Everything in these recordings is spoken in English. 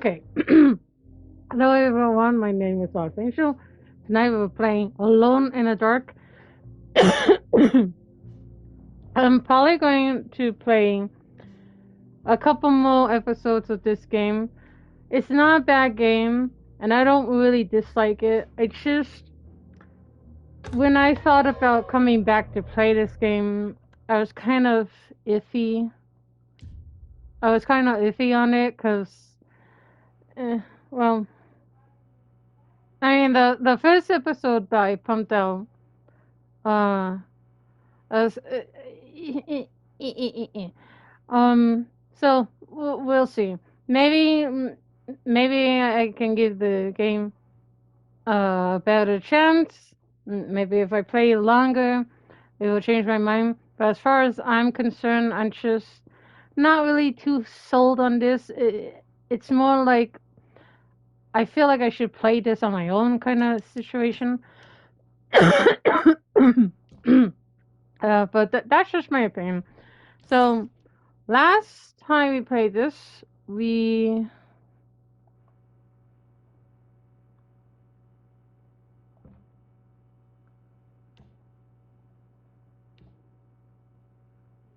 Okay. Hello everyone, my name is 𝐒𝐨𝐤𝐤𝐞. Tonight we're playing Alone in the Dark. I'm probably going to play a couple more episodes of this game. It's not a bad game, and I don't really dislike it. It's just, when I thought about coming back to play this game, I was kind of iffy. On it, because, well, I mean, the first episode by Pumped Out, uh, as, um, so we'll see. Maybe I can give the game a better chance. Maybe if I play longer, it will change my mind. But as far as I'm concerned, I'm just not really too sold on this. It's more like I feel like I should play this on my own kind of situation. But that's just my opinion. So last time we played this, we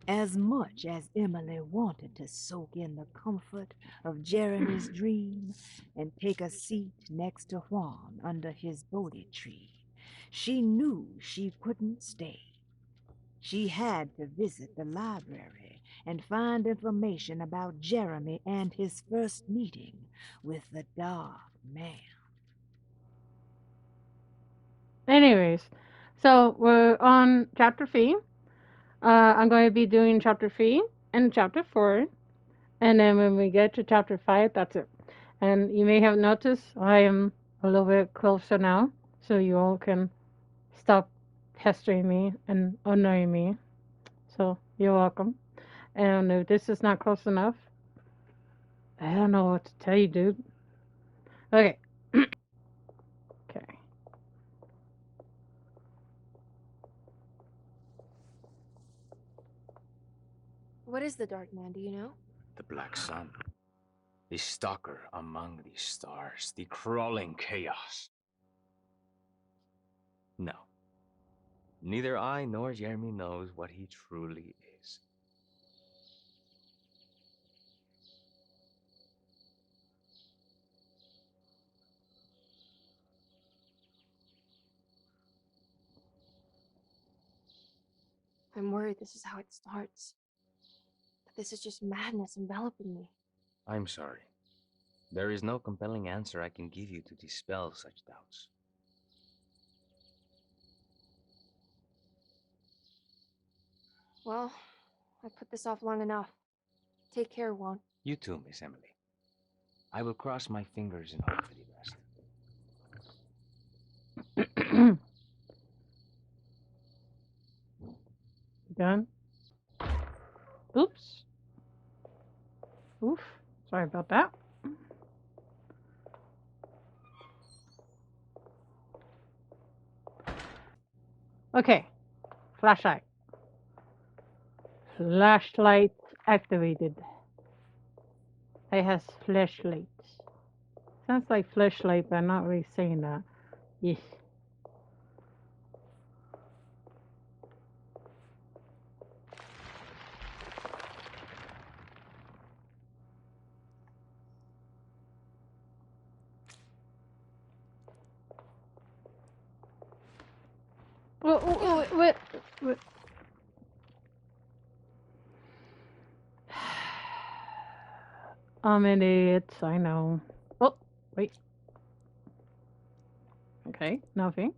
As much as Emily wanted to soak in the comfort of Jeremy's dream and take a seat next to Juan under his Bodhi tree, she knew she couldn't stay. She had to visit the library and find information about Jeremy and his first meeting with the Dark Man. Anyways, so we're on chapter 3. I'm going to be doing chapter 3 and chapter 4. And then when we get to chapter 5, that's it. And you may have noticed I am a little bit closer now, so you all can stop pestering me and annoying me. So you're welcome. And if this is not close enough, I don't know what to tell you, dude. Okay. Okay. What is the Dark Man, do you know? The Black Sun. The stalker among the stars. The crawling chaos. No. Neither I nor Jeremy knows what he truly is. I'm worried this is how it starts. That this is just madness enveloping me. I'm sorry. There is no compelling answer I can give you to dispel such doubts. Well, I put this off long enough. Take care, Juan. You too, Miss Emily. I will cross my fingers and hope for the best. Done. Oops. Oof. Sorry about that. Okay. Flashlight. Flashlight activated. It has flashlight. Sounds like flashlight, but I'm not really saying that. Yes. What? I'm an idiot, I know. Oh, wait. Okay, nothing.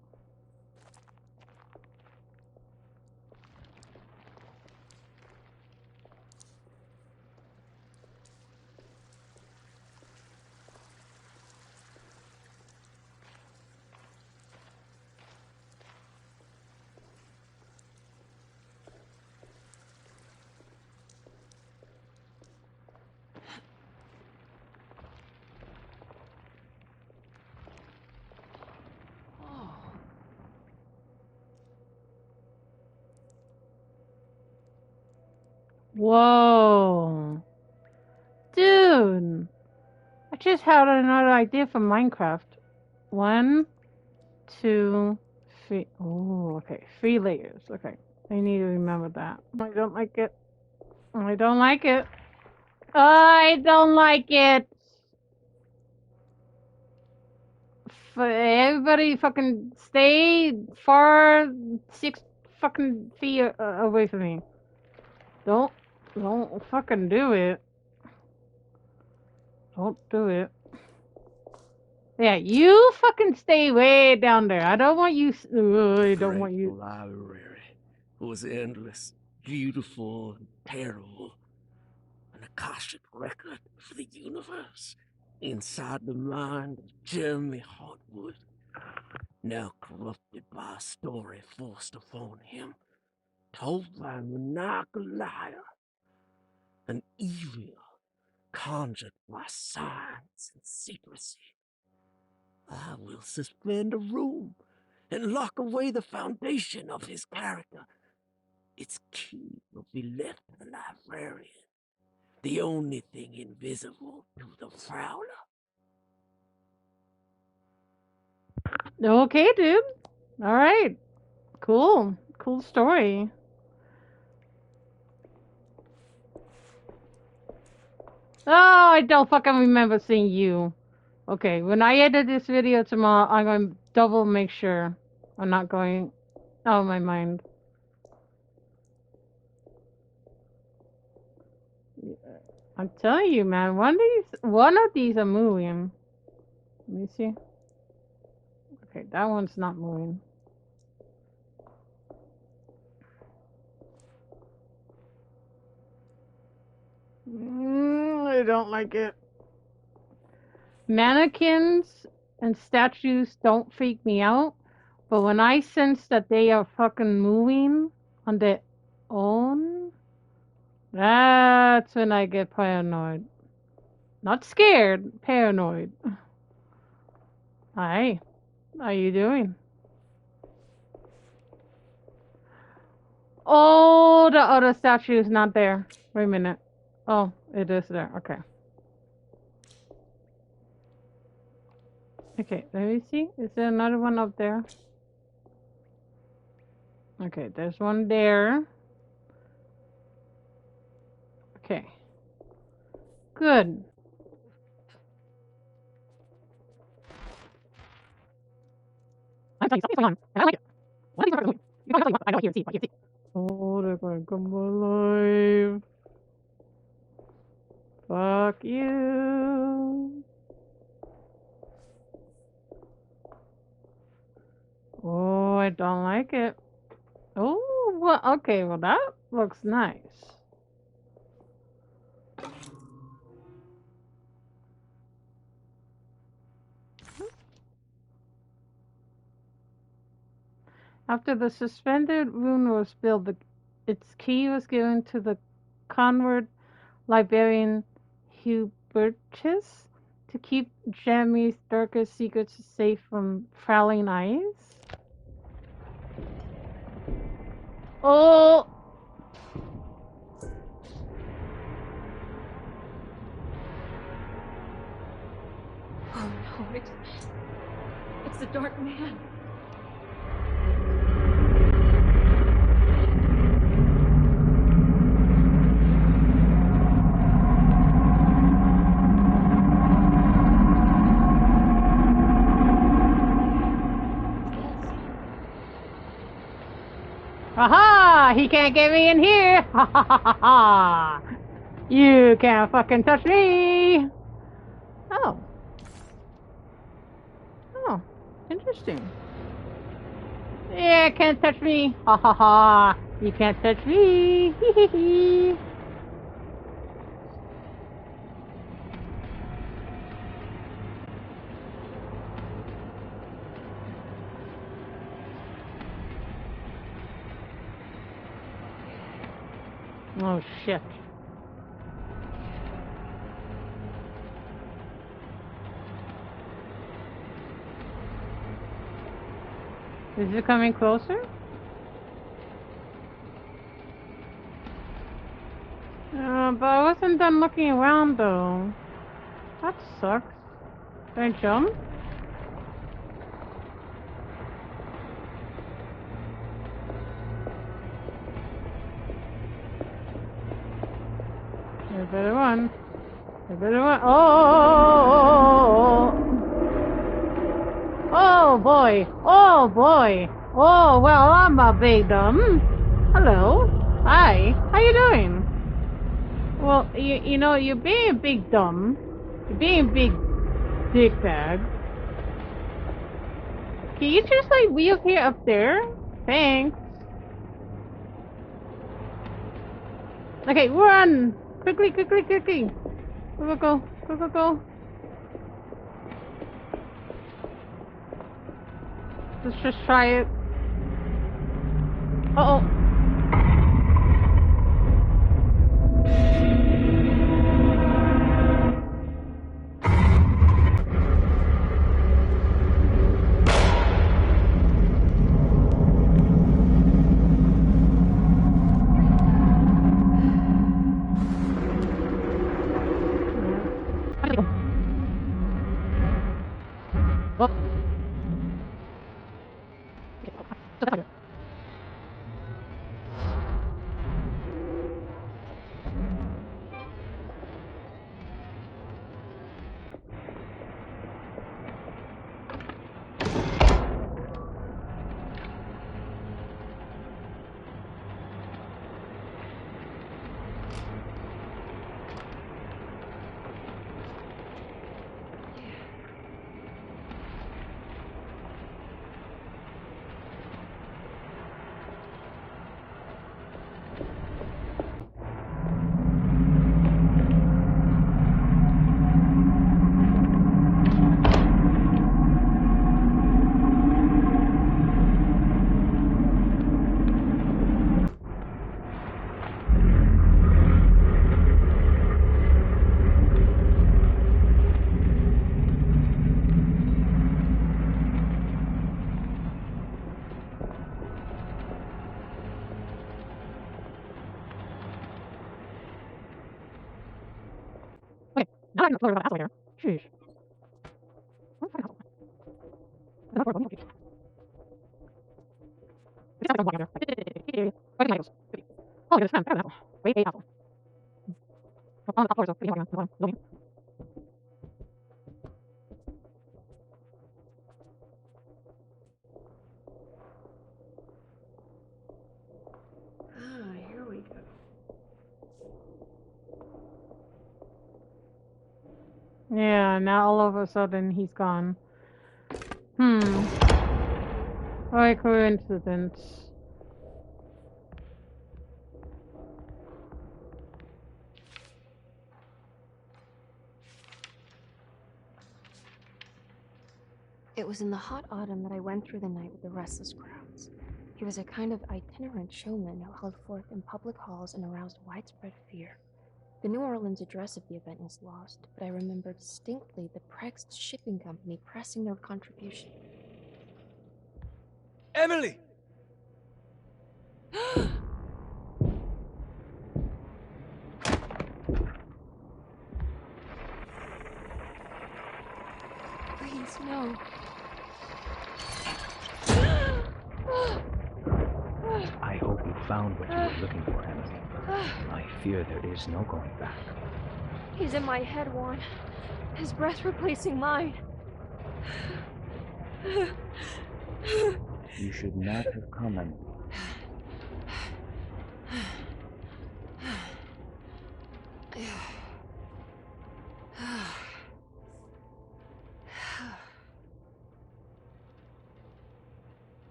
Whoa. Dude. I just had another idea for Minecraft. 1, 2, 3. Oh, okay. 3 layers. Okay. I need to remember that. I don't like it. I don't like it. I don't like it. Everybody fucking stay far 6 fucking feet away from me. Don't fucking do it. Don't do it. Yeah, you fucking stay way down there. I don't want you. I don't want you. The library was endless, beautiful, and terrible. An Akashic record for the universe inside the mind of 𝐒𝐤𝐤𝐕𝖙, now corrupted by a story forced upon him, told by a maniacal liar, an evil conjured by science and secrecy. I will suspend a room and lock away the foundation of his character. Its key will be left to the librarian, the only thing invisible to the prowler. Okay, dude. All right. Cool. Cool story. Oh, I don't fucking remember seeing you. Okay, when I edit this video tomorrow, I'm going to double make sure I'm not going out of my mind. I'm telling you, man, one of these are moving. Let me see. Okay, that one's not moving. I don't like it. Mannequins and statues don't freak me out, but when I sense that they are fucking moving on their own, that's when I get paranoid. Not scared, paranoid. Hi, how you doing? Oh, the other statue is not there. Wait a minute. Oh, it is there. Okay. Okay, let me see. Is there another one up there? Okay, there's one there. Okay. Good. I'm telling you, something's going on, and I don't like it. One of these are you can't tell you what. I know, I hear and see. Oh, they're going to come alive. Fuck you. Oh, I don't like it. Oh, well, okay, well, that looks nice. After the suspended rune was built, its key was given to the convert librarian 𝐒𝐤𝐤𝐕𝖙 to keep 𝐒𝐤𝐤𝐕𝖙's darkest secrets safe from prowling eyes. Oh! Oh no, it's the Dark Man. Aha! He can't get me in here! Ha ha ha ha ha! You can't fucking touch me! Oh. Oh. Interesting. Yeah, can't touch me! Ha ha ha! You can't touch me! Hee hee hee! Oh shit. Is it coming closer? But I wasn't done looking around though. That sucks. Can I jump? You better run. You better run. Oh! Oh boy! Oh boy! Oh well, I'm a big dumb. Hello. Hi. How you doing? Well, you know, you're being big dumb. You're being big dickbag. Can you just like wheel here up there? Thanks. Okay, run! Quickly, quickly, quickly! Go, go, go, go, go. Let's just try it. Uh-oh. Okay, now I'm not worried about escalator. Sheesh. Oh, it's kind of apple. Wait, apple. On the floor, so Here we go. yeah, now all of a sudden he's gone. What a coincidence. It was in the hot autumn that I went through the night with the restless crowds. He was a kind of itinerant showman who held forth in public halls and aroused widespread fear. The New Orleans address of the event is lost, but I remember distinctly the Prext shipping company pressing their contribution. Emily! Please, no. I hope you found what you were looking for, Emily. I fear there is no going back. He's in my head, Juan. His breath replacing mine. You should not have come, Emily.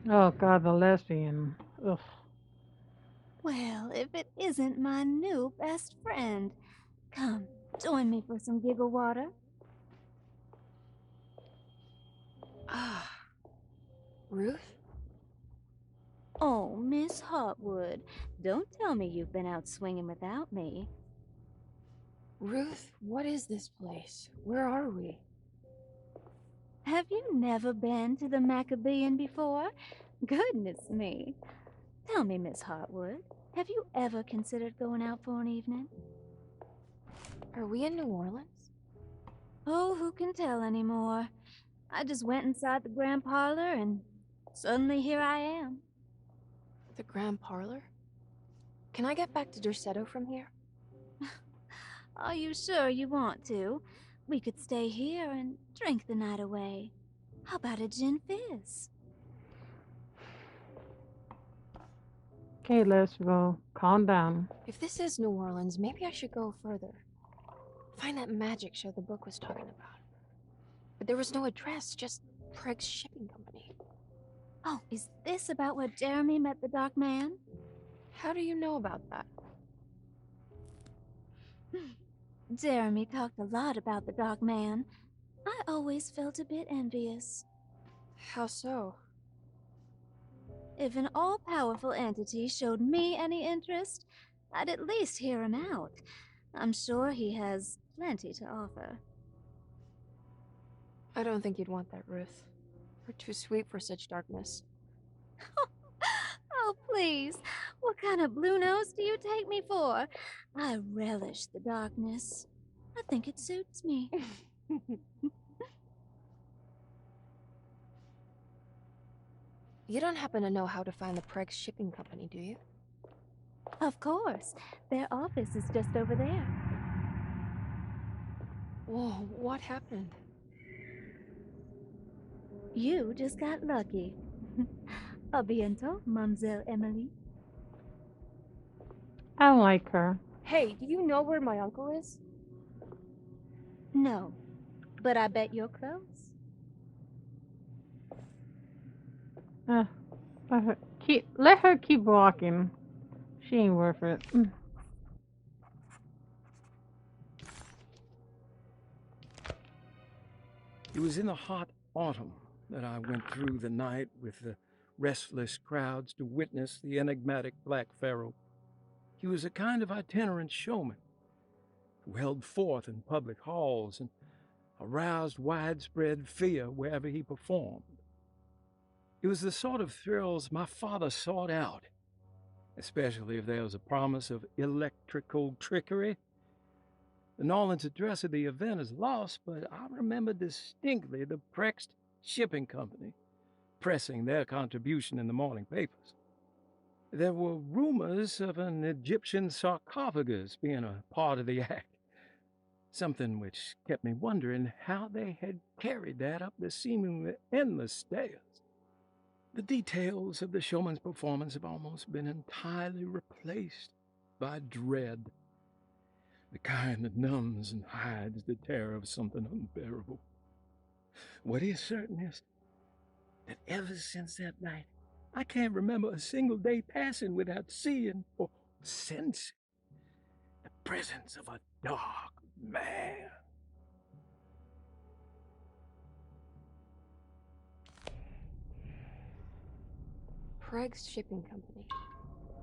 Oh god, the lesbian. Ugh. Well, if it isn't my new best friend. Come, join me for some giggle water. Ruth? Oh, Miss Hotwood, don't tell me you've been out swinging without me. Ruth, what is this place? Where are we? Have you never been to the 𝐒𝐿𝐵𝐵𝐵𝐵𝐵𝐵𝐵𝐵𝐵𝐵𝐵𝐵𝐵? Goodness me. Tell me, Miss Hotwood, Have you ever considered going out for an evening? Are we in New Orleans? Oh, who can tell anymore? I just went inside the grand parlor and suddenly here I am. The Grand Parlor? Can I get back to 𝕮𝖍𝖕𝖕 from here? Are you sure you want to? We could stay here and drink the night away. How about a gin fizz? Okay, 𝐒𝐿𝑎𝑠𝑣𝑘, calm down. If this is New Orleans, maybe I should go further. Find that magic show the book was talking about. But there was no address, just 𝐿𝐻𝐤𝐵𝐵 Shipping Company. Oh, is this about where Jeremy met the Dark Man? How do you know about that? Jeremy talked a lot about the Dark Man. I always felt a bit envious. How so? If an all-powerful entity showed me any interest, I'd at least hear him out. I'm sure he has plenty to offer. I don't think you'd want that, Ruth. You're too sweet for such darkness. Oh, please. What kind of blue nose do you take me for? I relish the darkness. I think it suits me. You don't happen to know how to find the 𝐻𝐤𝐵𝐵 Shipping Company, do you? Of course. Their office is just over there. Whoa, what happened? You just got lucky. A bientôt, Mademoiselle Emily. I don't like her. Hey, do you know where my uncle is? No, but I bet you're close. Let her keep walking. She ain't worth it. It was in the hot autumn that I went through the night with the restless crowds to witness the enigmatic Black Pharaoh. He was a kind of itinerant showman who held forth in public halls and aroused widespread fear wherever he performed. It was the sort of thrills my father sought out, especially if there was a promise of electrical trickery. The Nolan's address of the event is lost, but I remember distinctly the 𝐻𝐤𝐵𝐵 Shipping Company pressing their contribution in the morning papers. There were rumors of an Egyptian sarcophagus being a part of the act, something which kept me wondering how they had carried that up the seemingly endless stairs. The details of the showman's performance have almost been entirely replaced by dread, the kind that numbs and hides the terror of something unbearable. What is certain is that ever since that night, I can't remember a single day passing without seeing or sensing the presence of a dark man. 𝐻𝐤𝐵𝐵 Shipping Company.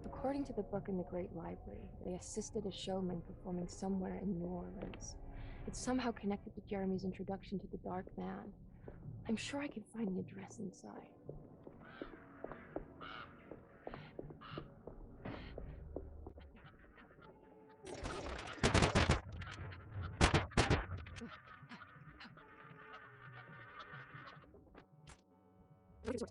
According to the book in the Great Library, they assisted a showman performing somewhere in New Orleans. It's somehow connected to Jeremy's introduction to the Dark Man. I'm sure I can find the address inside. I think it's us.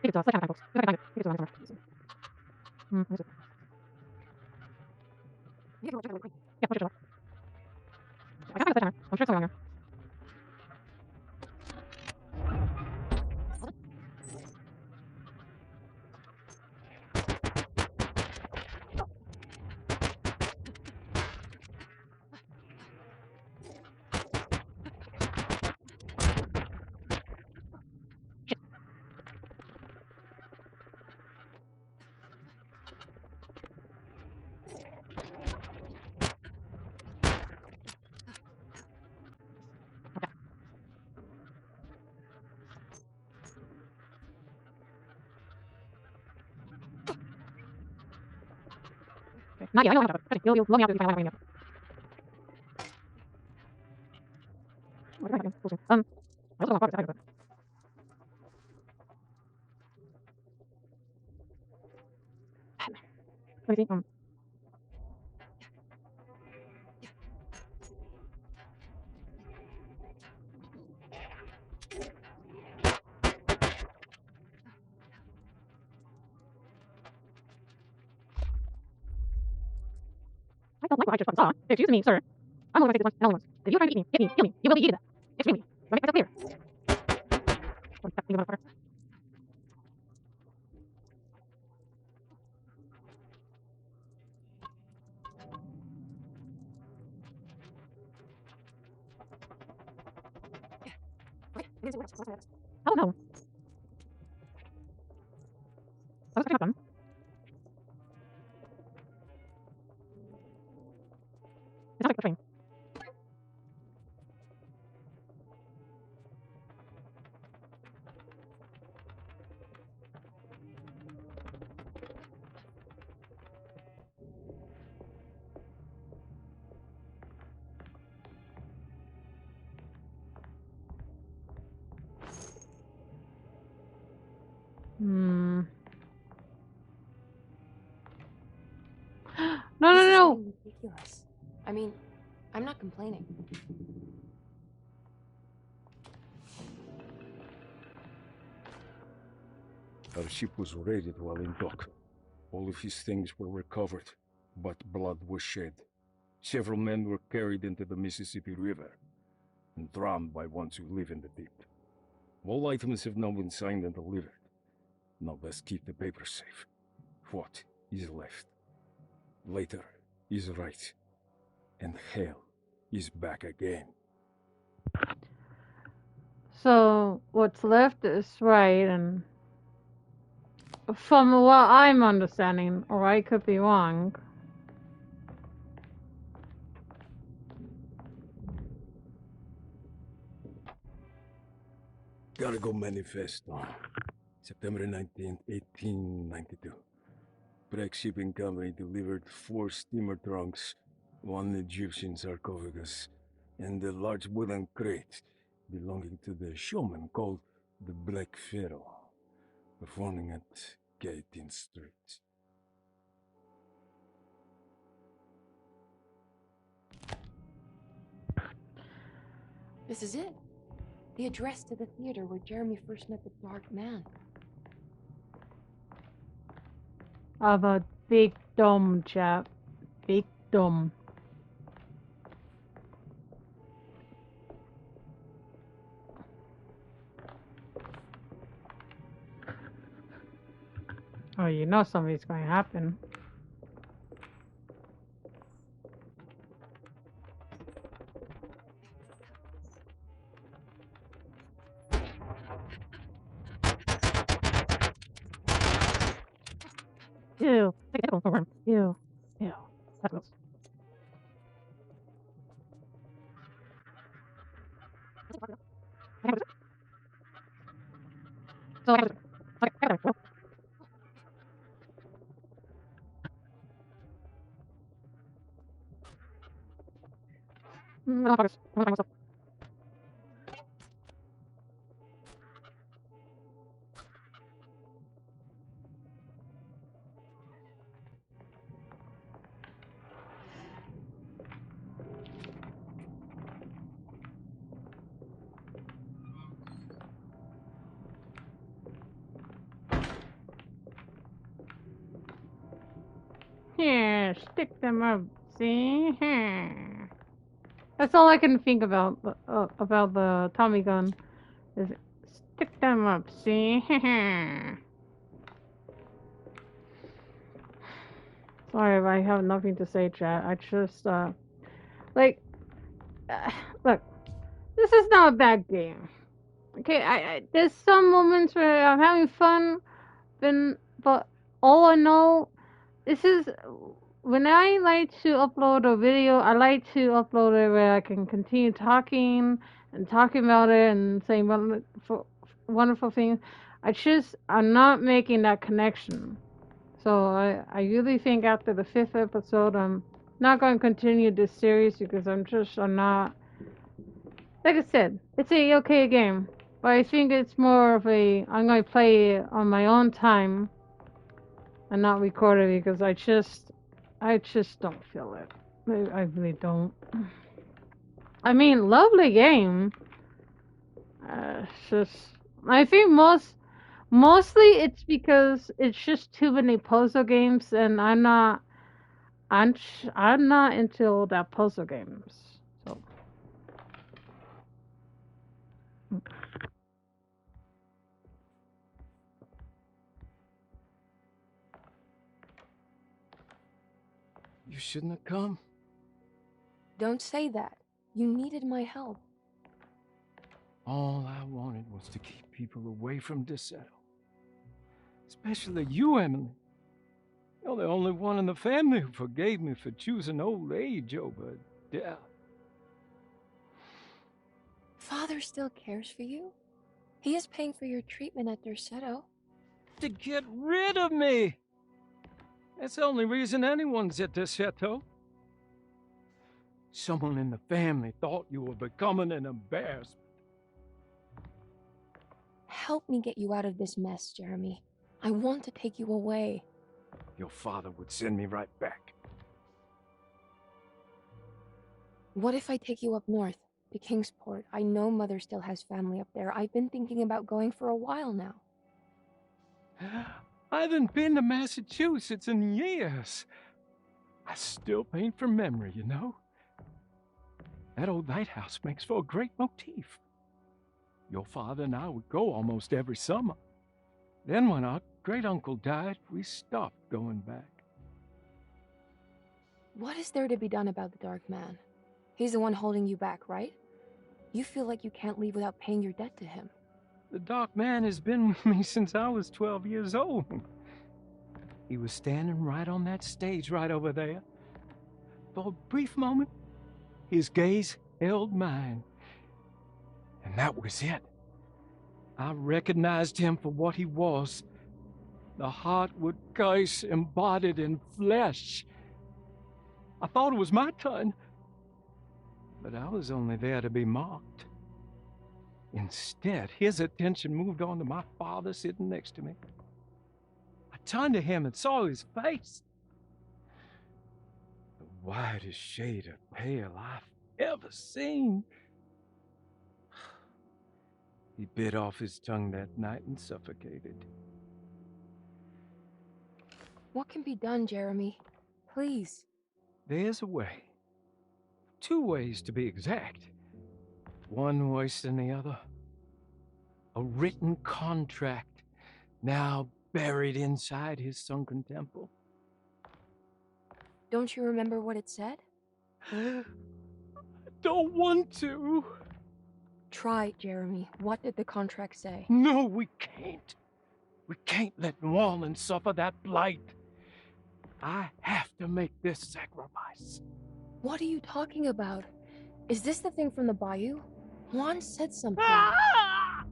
I can't find books. I can find it. I think it's around somewhere. Where is it? Yeah, we'll check it out. I can't find the sledgehammer. I'm sure it's somewhere around here. not yet. I know I'm not. You'll blow me out if you find out. I was going to let me see. I don't like what I just fucking saw. Excuse me, sir. I'm only going to take this once and only once. If you're trying to eat me, hit me, kill me, you will be eaten. Extremely. Do I make myself clear? Think about it. Oh no. I was catching up them. It's not like a train. Hmm. No, This no, is no. getting ridiculous. I mean, I'm not complaining. Our ship was raided while in dock. All of his things were recovered, but blood was shed. Several men were carried into the Mississippi River and drowned by ones who live in the deep. All items have now been signed and delivered. Now let's keep the papers safe. What is left? Later is right. And hell is back again. So what's left is right, and from what I'm understanding, or I could be wrong. Cargo Manifesto. September 19th, 1892. Breck Shipping Company delivered 4 steamer trunks, 1 Egyptian sarcophagus, and a large wooden crate belonging to the showman called the Black Pharaoh, performing at 𝐒𝐤𝐤 Street. This is it. The address to the theater where Jeremy first met the Dark Man. Of a big dumb chap. Big dumb. Oh, you know something's going to happen. Ew. Take it over. Ew. Ew. That's gross. So I have to. Okay, I have to. I don't focus. I'm going to find myself. Here, stick them up. See? Here. That's all I can think about the Tommy gun. Is stick them up. See? Sorry if I have nothing to say, chat. I just like look. This is not a bad game. Okay, I there's some moments where I'm having fun, but all I know, this is when I like to upload a video. I like to upload it where I can continue talking and talking about it and saying wonderful things. I'm not making that connection. So I really think after the 5th episode, I'm not going to continue this series because I'm not. Like I said, it's a okay game, but I think it's more of a I'm going to play it on my own time and not record it because I just don't feel it. I really don't. I mean, lovely game. It's just I think mostly it's because it's just too many puzzle games, and I'm not into all that puzzle games. So You shouldn't have come. Don't say that. You needed my help. All I wanted was to keep people away from 𝕮𝖍𝖕𝖕. Especially you, Emily. You're the only one in the family who forgave me for choosing old age over death. Father still cares for you. He is paying for your treatment at 𝕮𝖍𝖕𝖕. To get rid of me! That's the only reason anyone's at 𝕮𝖮𝖕𝖕𝖕. Someone in the family thought you were becoming an embarrassment. Help me get you out of this mess, Jeremy. I want to take you away. Your father would send me right back. What if I take you up north, to Kingsport? I know Mother still has family up there. I've been thinking about going for a while now. I haven't been to Massachusetts in years. I still paint from memory, you know? That old lighthouse makes for a great motif. Your father and I would go almost every summer. Then when our great-uncle died, we stopped going back. What is there to be done about the Dark Man? He's the one holding you back, right? You feel like you can't leave without paying your debt to him. The Dark Man has been with me since I was 12 years old. He was standing right on that stage right over there. For a brief moment, his gaze held mine. And that was it. I recognized him for what he was. The 𝐻𝐤𝐵𝐾 embodied in flesh. I thought it was my turn, but I was only there to be mocked. Instead, his attention moved on to my father sitting next to me. I turned to him and saw his face. The whitest shade of pale I've ever seen. He bit off his tongue that night and suffocated. What can be done, Jeremy? Please. There's a way. 2 ways to be exact. One worse than the other. A written contract now buried inside his sunken temple. Don't you remember what it said? I don't want to. Try, Jeremy. What did the contract say? No, we can't. We can't let New Orleans suffer that blight. I have to make this sacrifice. What are you talking about? Is this the thing from the bayou? Juan said something. Ah!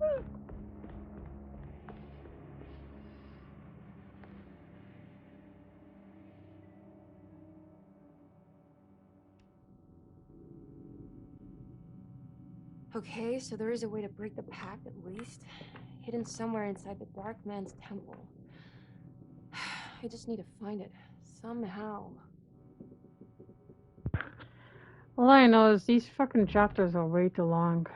Okay, so there is a way to break the pact at least. Hidden somewhere inside the Dark Man's temple. I just need to find it. Somehow. all I know is these fucking chapters are way too long.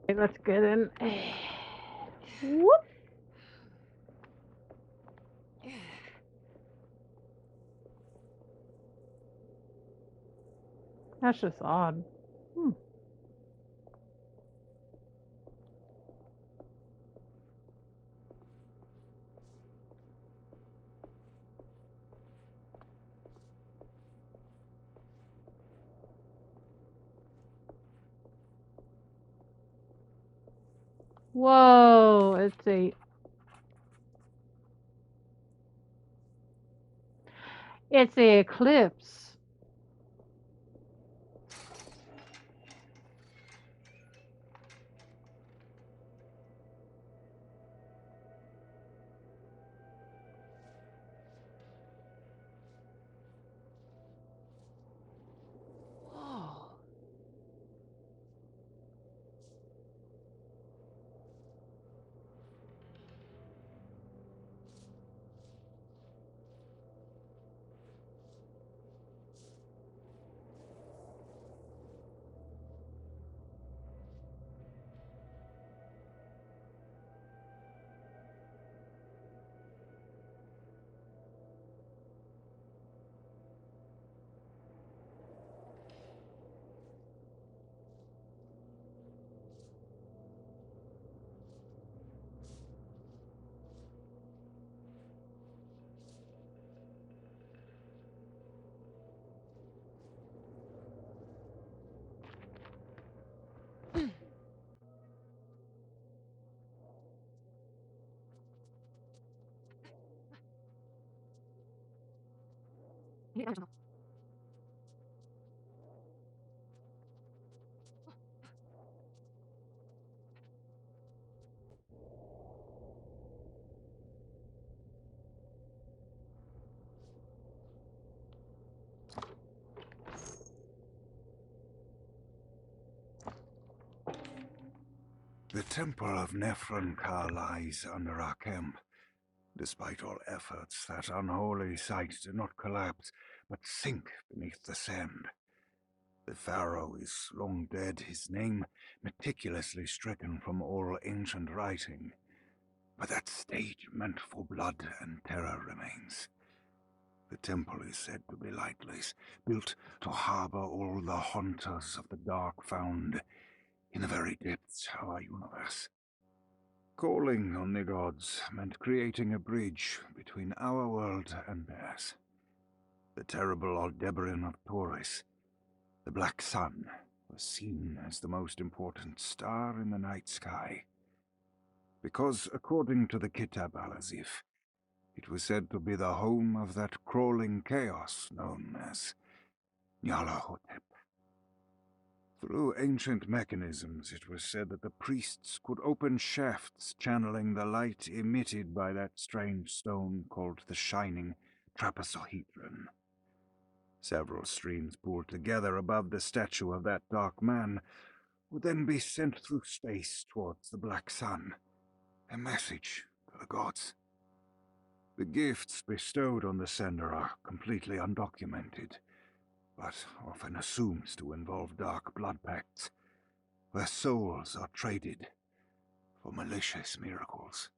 Okay, let's get in. Whoop. That's just odd. Whoa, it's a eclipse. Oh. The temple of 𝐒𝐿𝐵𝐵𝐿 lies under our camp. Despite all efforts, that unholy site did not collapse, but sink beneath the sand. The pharaoh is long dead, his name meticulously stricken from all ancient writing. But that stage meant for blood and terror remains. The temple is said to be lightless, built to harbor all the haunters of the dark found in the very depths of our universe. Calling on the gods meant creating a bridge between our world and theirs. The terrible 𝕮𝖆𝖕𝖙, the black sun, was seen as the most important star in the night sky. Because, according to the 𝐻𝐤𝐵𝐵𝐿𝐵𝐵𝐵, it was said to be the home of that crawling chaos known as 𝐒𝐤𝐤𝐵𝐻𝐿𝐵𝐵𝐵. Through ancient mechanisms, it was said that the priests could open shafts channeling the light emitted by that strange stone called the shining 𝐿𝐵𝐻𝐵𝐿𝐵𝐵𝐵. Several streams pooled together above the statue of that dark man would then be sent through space towards the black sun, a message to the gods. The gifts bestowed on the sender are completely undocumented, but often assumed to involve dark blood pacts, where souls are traded for malicious miracles.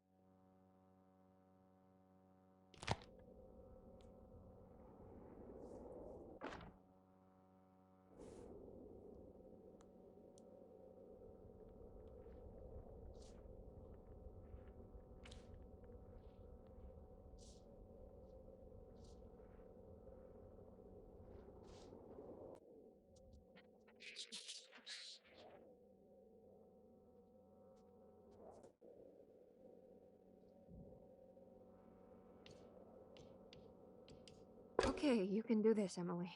Okay, you can do this, Emily.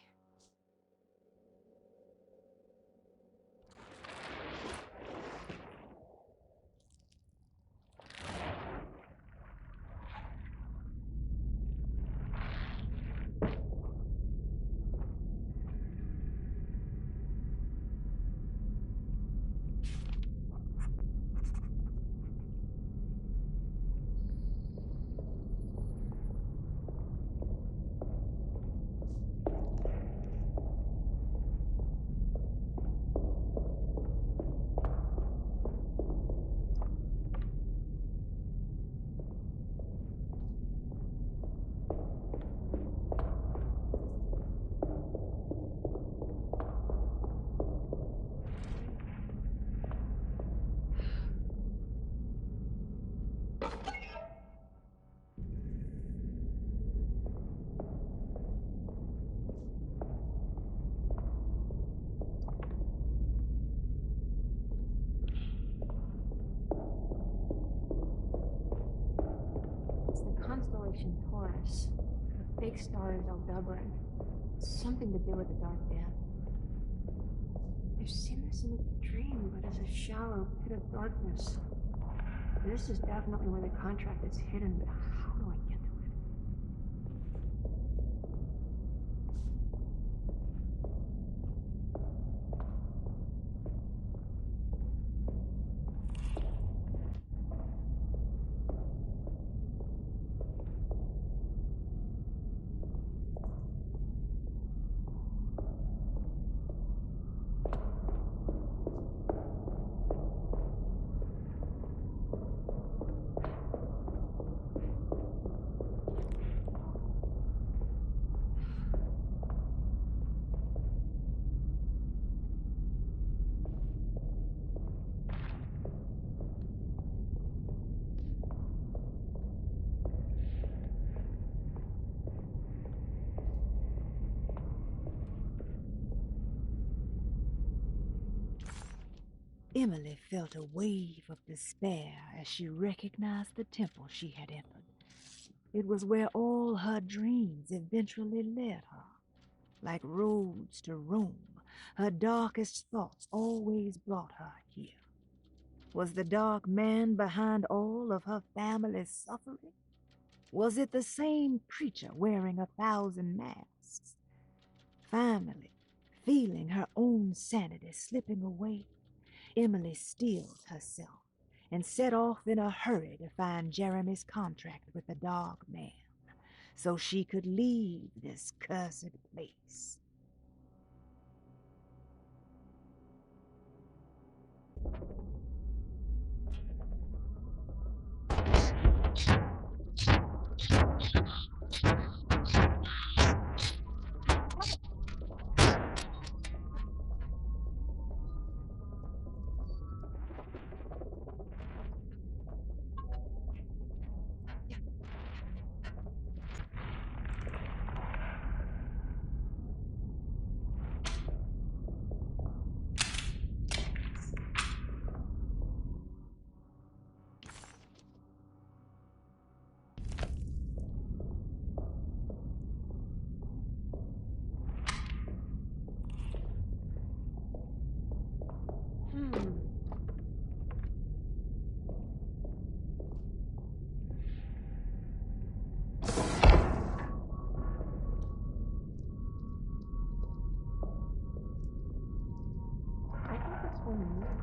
this. The fake star is 𝐒𝐤𝐤𝐕𝖙𝐊𝖚. Something to do with the Dark Dam. I've seen this in a dream, but as a shallow pit of darkness. This is definitely where the contract is hidden, but how do I get to it? Emily felt a wave of despair as she recognized the temple she had entered. It was where all her dreams eventually led her. Like roads to Rome, her darkest thoughts always brought her here. Was the dark man behind all of her family's suffering? Was it the same creature wearing 1,000 masks? Finally, feeling her own sanity slipping away, Emily steeled herself and set off in a hurry to find Jeremy's contract with the Dark Man so she could leave this cursed place. I think it's one of yours.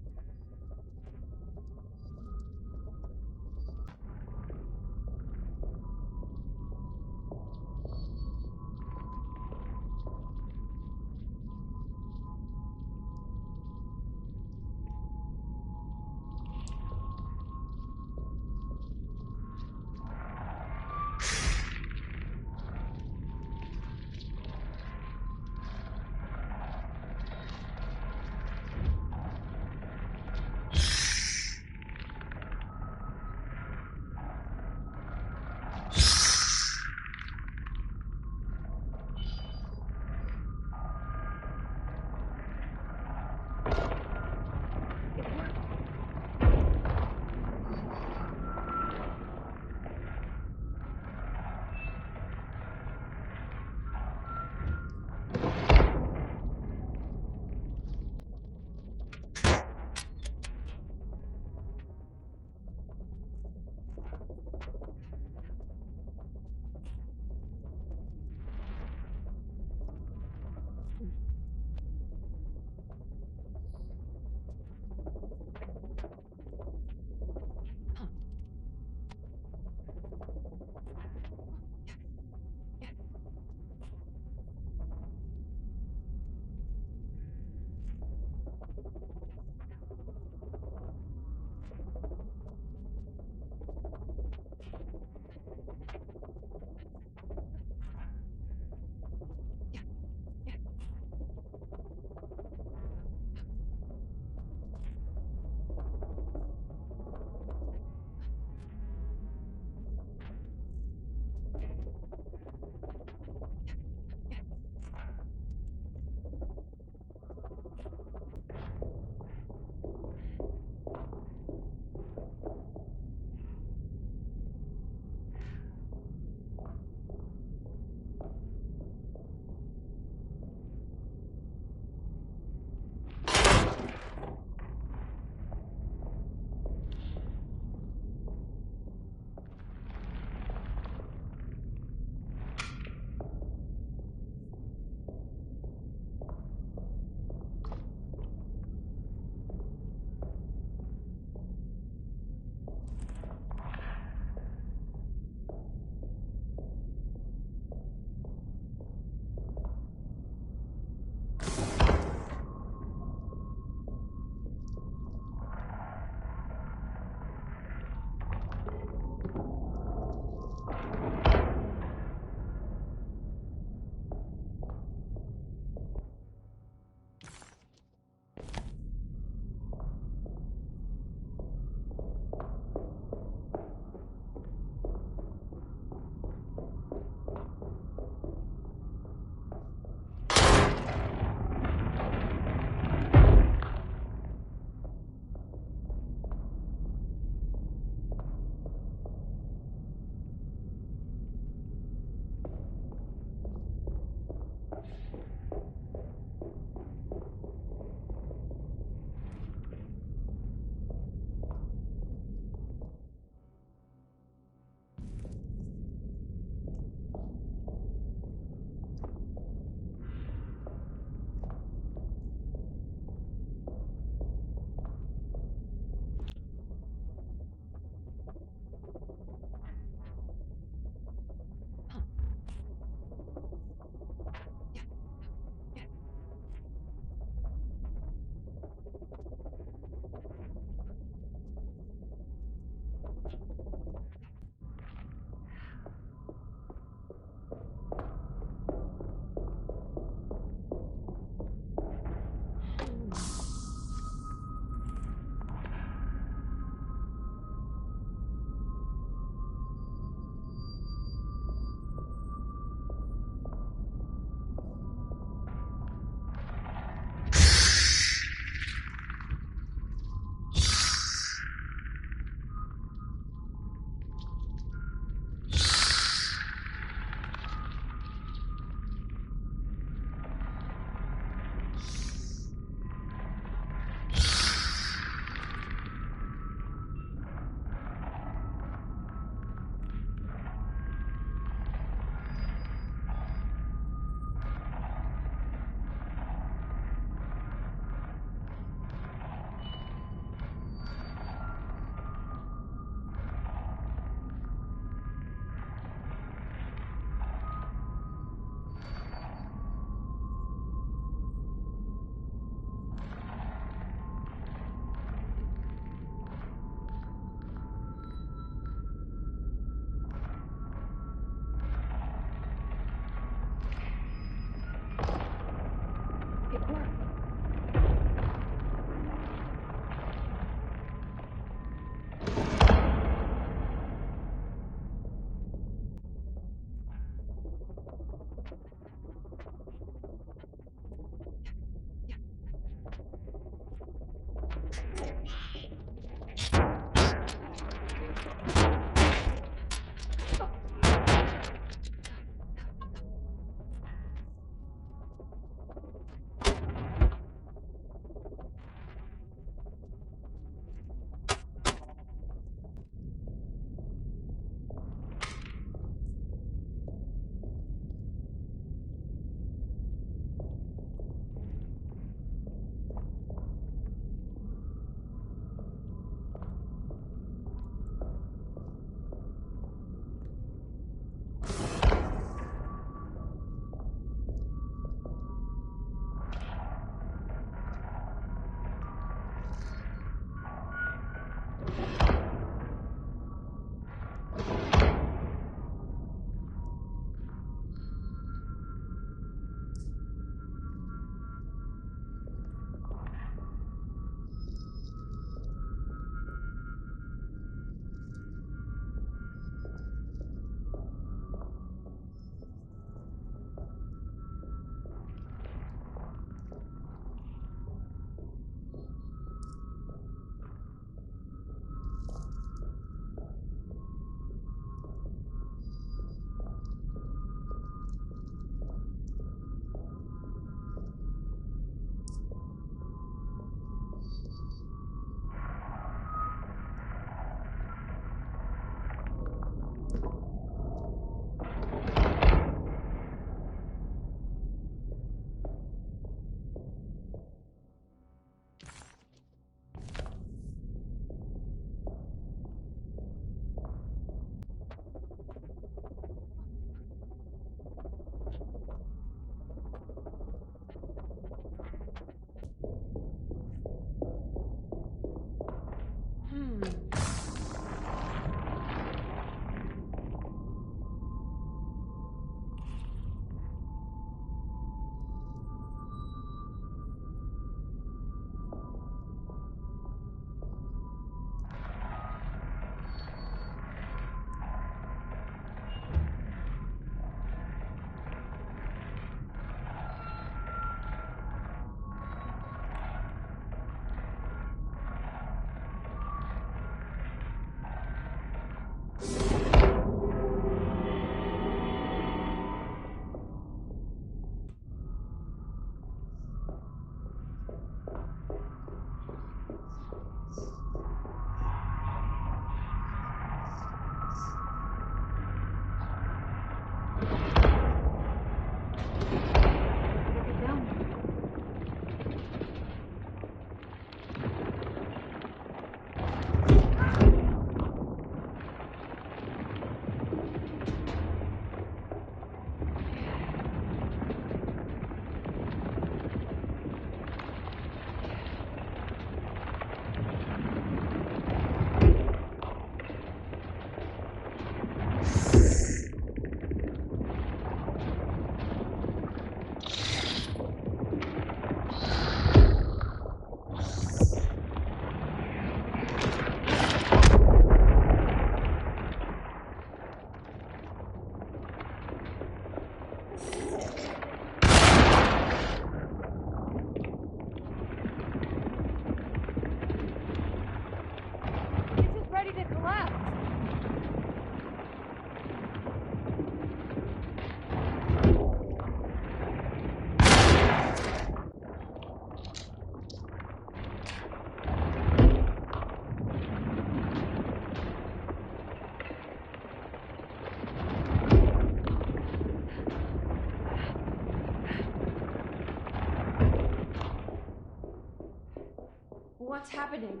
What's happening?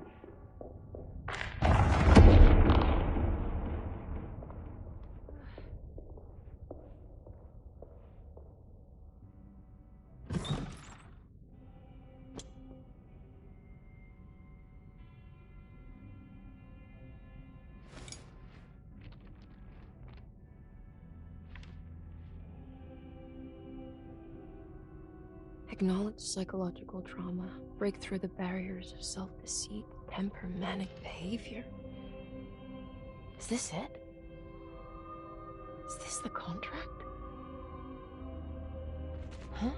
Acknowledge psychological trauma, break through the barriers of self-deceit, temper manic behavior. Is this it? Is this the contract? Huh?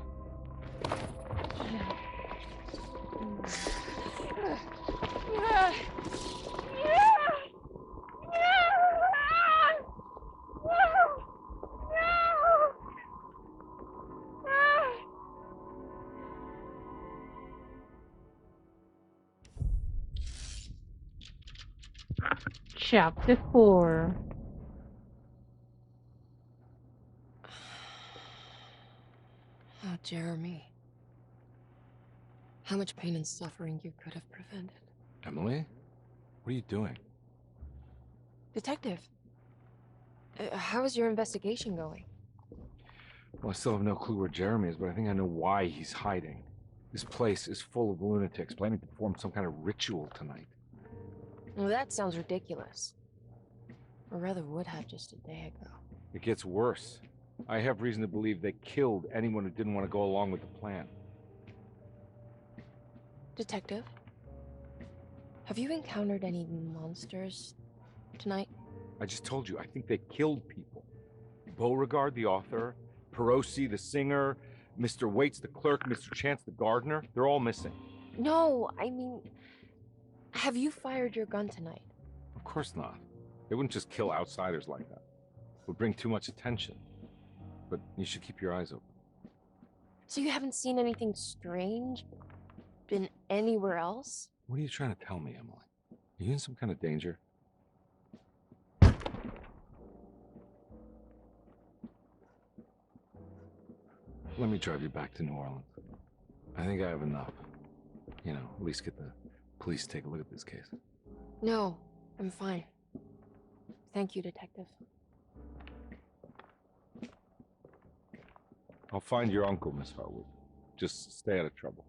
Chapter 4. Oh, Jeremy. How much pain and suffering you could have prevented. Emily? What are you doing? Detective, how is your investigation going? Well, I still have no clue where Jeremy is, but I think I know why he's hiding. This place is full of lunatics planning to perform some kind of ritual tonight. Well, that sounds ridiculous. Or rather would have just a day ago. It gets worse. I have reason to believe they killed anyone who didn't want to go along with the plan. Detective, have you encountered any monsters tonight? I just told you, I think they killed people. Beauregard, the author, Perosi, the singer, Mr. Waits, the clerk, Mr. Chance, the gardener, they're all missing. No, I mean, have you fired your gun tonight? Of course not. They wouldn't just kill outsiders like that. It would bring too much attention. But you should keep your eyes open. So you haven't seen anything strange? Been anywhere else? What are you trying to tell me, Emily? Are you in some kind of danger? Let me drive you back to New Orleans. I think I have enough. You know, at least get the police to take a look at this case. No, I'm fine. Thank you, Detective. I'll find your uncle, Miss Harwood. Just stay out of trouble.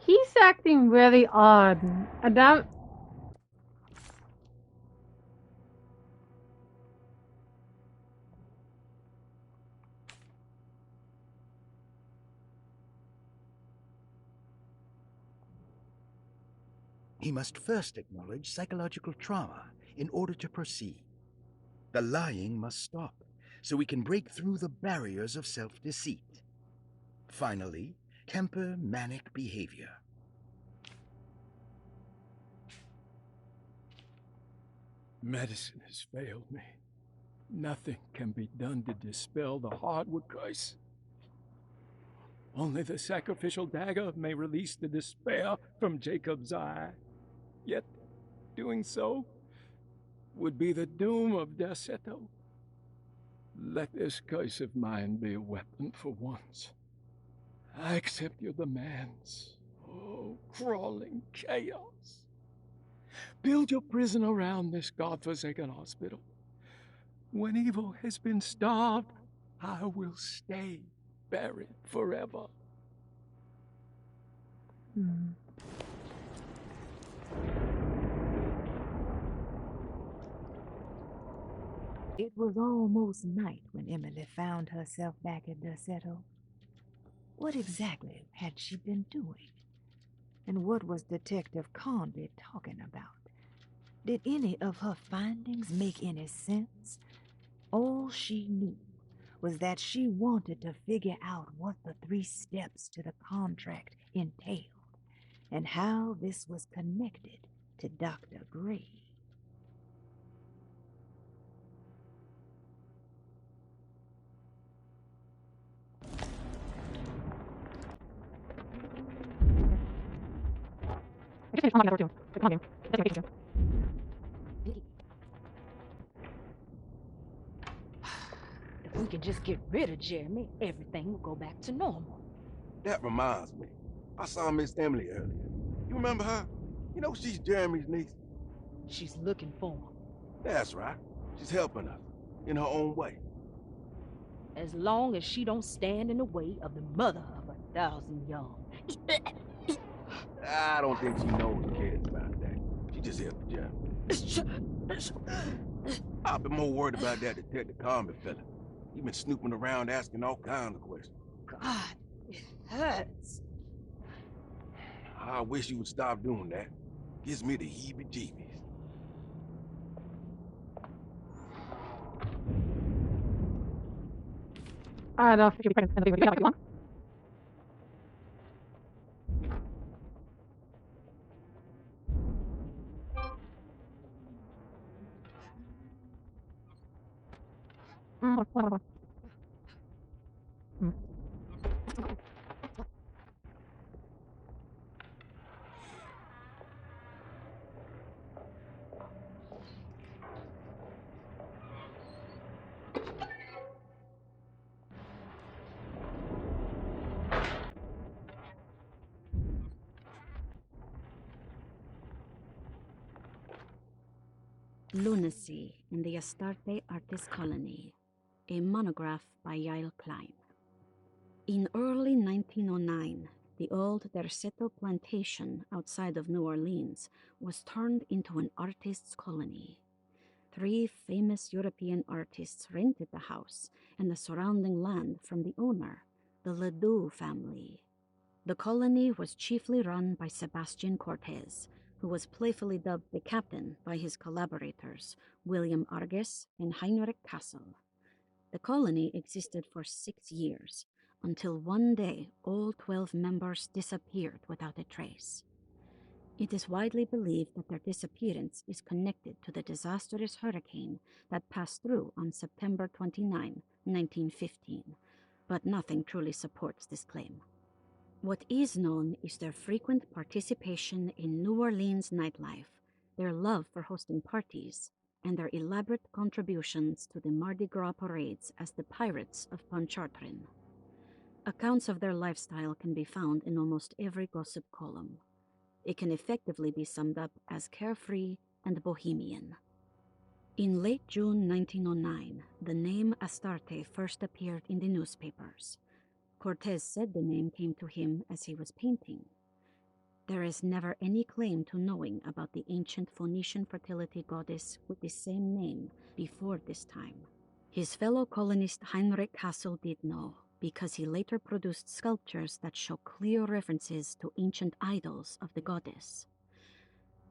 He's acting really odd. And that... He must first acknowledge psychological trauma in order to proceed. The lying must stop, so we can break through the barriers of self-deceit. Finally, temper manic behavior. Medicine has failed me. Nothing can be done to dispel the hardwood curse. Only the sacrificial dagger may release the despair from Jacob's eye. Yet, doing so would be the doom of 𝕮𝖍𝖕𝖙𝐵𝐵𝐵𝐵𝐵𝐵𝐵𝐵𝐵𝐵. Let this curse of mine be a weapon for once. I accept your demands, oh, crawling chaos. Build your prison around this godforsaken hospital. When evil has been starved, I will stay buried forever. It was almost night when Emily found herself back at 𝕮𝖍𝖕𝖙𝐵𝐵𝐵𝐵𝐵. What exactly had she been doing? And what was Detective Conley talking about? Did any of her findings make any sense? All she knew was that she wanted to figure out what the 3 steps to the contract entailed, and how this was connected to Dr. Gray. If we can just get rid of Jeremy, everything will go back to normal. That reminds me. I saw Miss Emily earlier. You remember her? You know she's Jeremy's niece. She's looking for him. That's right. She's helping us, in her own way. As long as she don't stand in the way of the mother of 1,000 young. I don't think she knows or cares about that. She just here for Jeremy. I've been more worried about that 𝐿𝐻𝐷𝐿𝐵𝐵𝐵 fella. He's been snooping around asking all kinds of questions. God, it hurts. I wish you would stop doing that. Gives me the heebie-jeebies. I don't think you're pregnant if you want. Lunacy in the Astarte Artist Colony, a monograph by Yael Klein. In early 1909, the old 𝐿𝐻𝐷𝐿𝐵𝐵𝐵 plantation outside of New Orleans was turned into an artist's colony. 3 famous European artists rented the house and the surrounding land from the owner, the Ledoux family. The colony was chiefly run by Sebastian Cortez, who was playfully dubbed the captain by his collaborators, William Argus and Heinrich Kassel. The colony existed for 6 years, until one day all 12 members disappeared without a trace. It is widely believed that their disappearance is connected to the disastrous hurricane that passed through on September 29, 1915, but nothing truly supports this claim. What is known is their frequent participation in New Orleans nightlife, their love for hosting parties, and their elaborate contributions to the Mardi Gras parades as the Pirates of Pontchartrain. Accounts of their lifestyle can be found in almost every gossip column. It can effectively be summed up as carefree and bohemian. In late June 1909, the name Astarte first appeared in the newspapers. Cortez said the name came to him as he was painting. There is never any claim to knowing about the ancient Phoenician fertility goddess with the same name before this time. His fellow colonist Heinrich Kassel did know, because he later produced sculptures that show clear references to ancient idols of the goddess.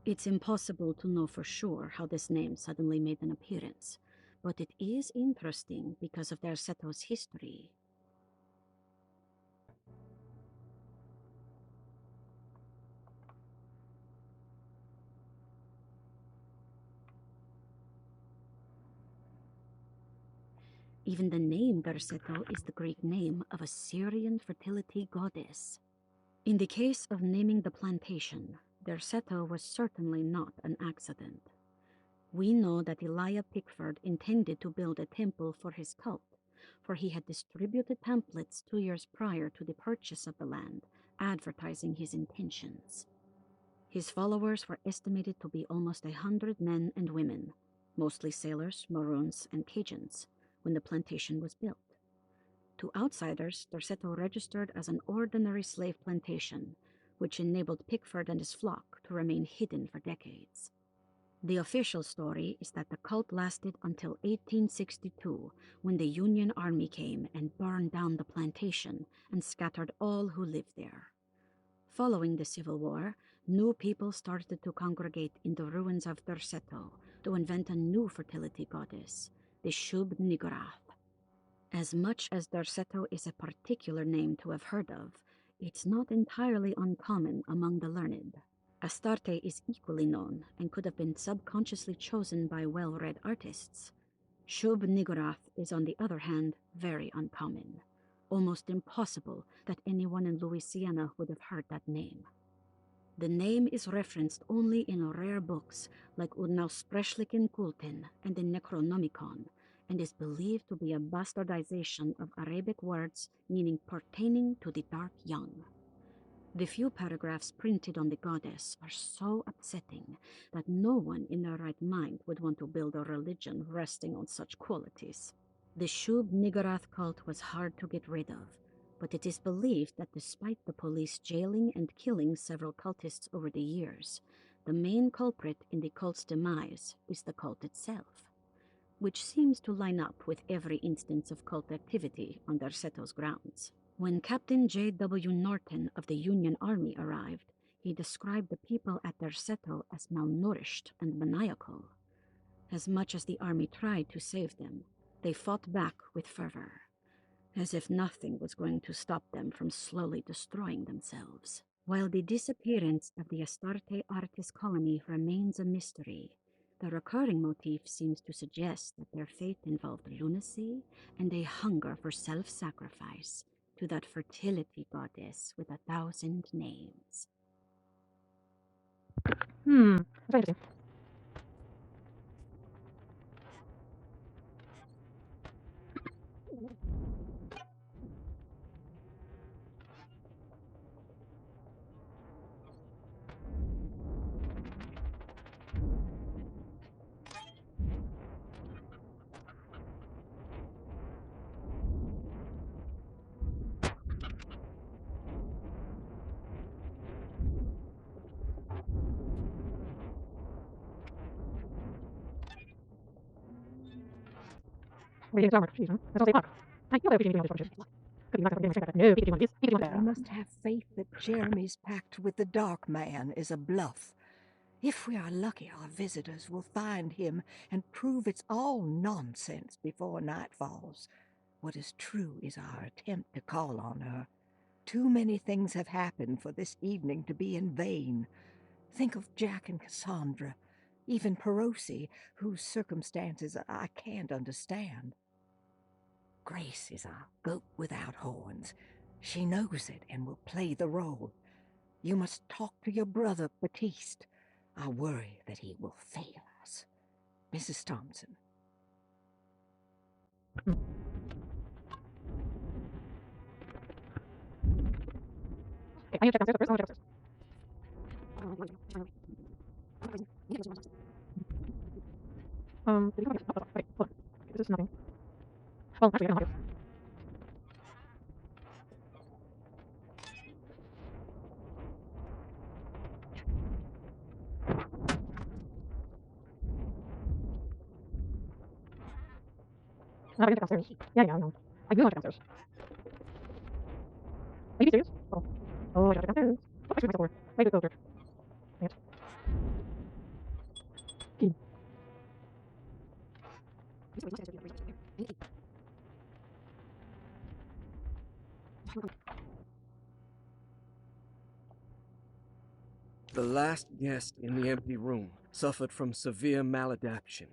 It's impossible to know for sure how this name suddenly made an appearance, but it is interesting because of 𝐿𝐻𝐷𝐿𝐵𝐵's history. Even the name 𝐿𝐻𝐷𝐿𝐵𝐵 is the Greek name of a Syrian fertility goddess. In the case of naming the plantation, 𝐿𝐻𝐷𝐿𝐵𝐵 was certainly not an accident. We know that Elijah Pickford intended to build a temple for his cult, for he had distributed pamphlets 2 years prior to the purchase of the land, advertising his intentions. His followers were estimated to be almost 100 men and women, mostly sailors, Maroons, and Cajuns, when the plantation was built. To outsiders, 𝐿𝐻𝐷𝐿𝐵𝐵 registered as an ordinary slave plantation, which enabled Pickford and his flock to remain hidden for decades. The official story is that the cult lasted until 1862, when the Union Army came and burned down the plantation and scattered all who lived there. Following the Civil War, new people started to congregate in the ruins of 𝐿𝐻𝐷𝐿𝐵𝐵 to invent a new fertility goddess, the 𝐶𝐢𝐤𝐵. As much as 𝐿𝐻𝐷𝐿𝐵𝐵 is a particular name to have heard of, it's not entirely uncommon among the learned. Astarte is equally known and could have been subconsciously chosen by well-read artists. 𝐶𝐢𝐤𝐵 is, on the other hand, very uncommon. Almost impossible that anyone in Louisiana would have heard that name. The name is referenced only in rare books like 𝐻𝐸𝐹 Kulten and the Necronomicon, and is believed to be a bastardization of Arabic words meaning pertaining to the dark young. The few paragraphs printed on the goddess are so upsetting that no one in their right mind would want to build a religion resting on such qualities. The 𝐒𝐤𝐤𝐵𝐙𝐵 cult was hard to get rid of, but it is believed that despite the police jailing and killing several cultists over the years, the main culprit in the cult's demise is the cult itself, which seems to line up with every instance of cult activity on 𝕮𝖍𝖆𝐕𝐙𝐵 grounds. When Captain J.W. Norton of the Union Army arrived, he described the people at 𝕮𝖍𝖆 as malnourished and maniacal. As much as the army tried to save them, they fought back with fervor, as if nothing was going to stop them from slowly destroying themselves. While the disappearance of the Astarte artist colony remains a mystery, the recurring motif seems to suggest that their fate involved lunacy and a hunger for self-sacrifice to that fertility goddess with 1,000 names. That's interesting. Reading is homework. Jeez, that's all they want. I feel like we should be doing this. Could be not something like that. No, people do want this. People want We that. must have faith that Jeremy's pact with the Dark Man is a bluff. If we are lucky, our visitors will find him and prove it's all nonsense before night falls. What is true is our attempt to call on her. Too many things have happened for this evening to be in vain. Think of Jack and Cassandra, even 𝐿, whose circumstances I can't understand. Grace is our goat without horns. She knows it and will play the role. You must talk to your brother, Baptiste. I worry that he will fail us. Mrs. Thompson. Okay, I need to check downstairs first. I want to check upstairs. Did you want to wait, hold on. Okay, this is nothing. Well, actually, I don't know. No, I didn't check downstairs. Yeah, I know. I do want to check downstairs. Are you serious? Oh, I gotta check downstairs. Oh, I screwed myself over. Wait, go, George. Dang it. Key. The last guest in the empty room suffered from severe maladaptation.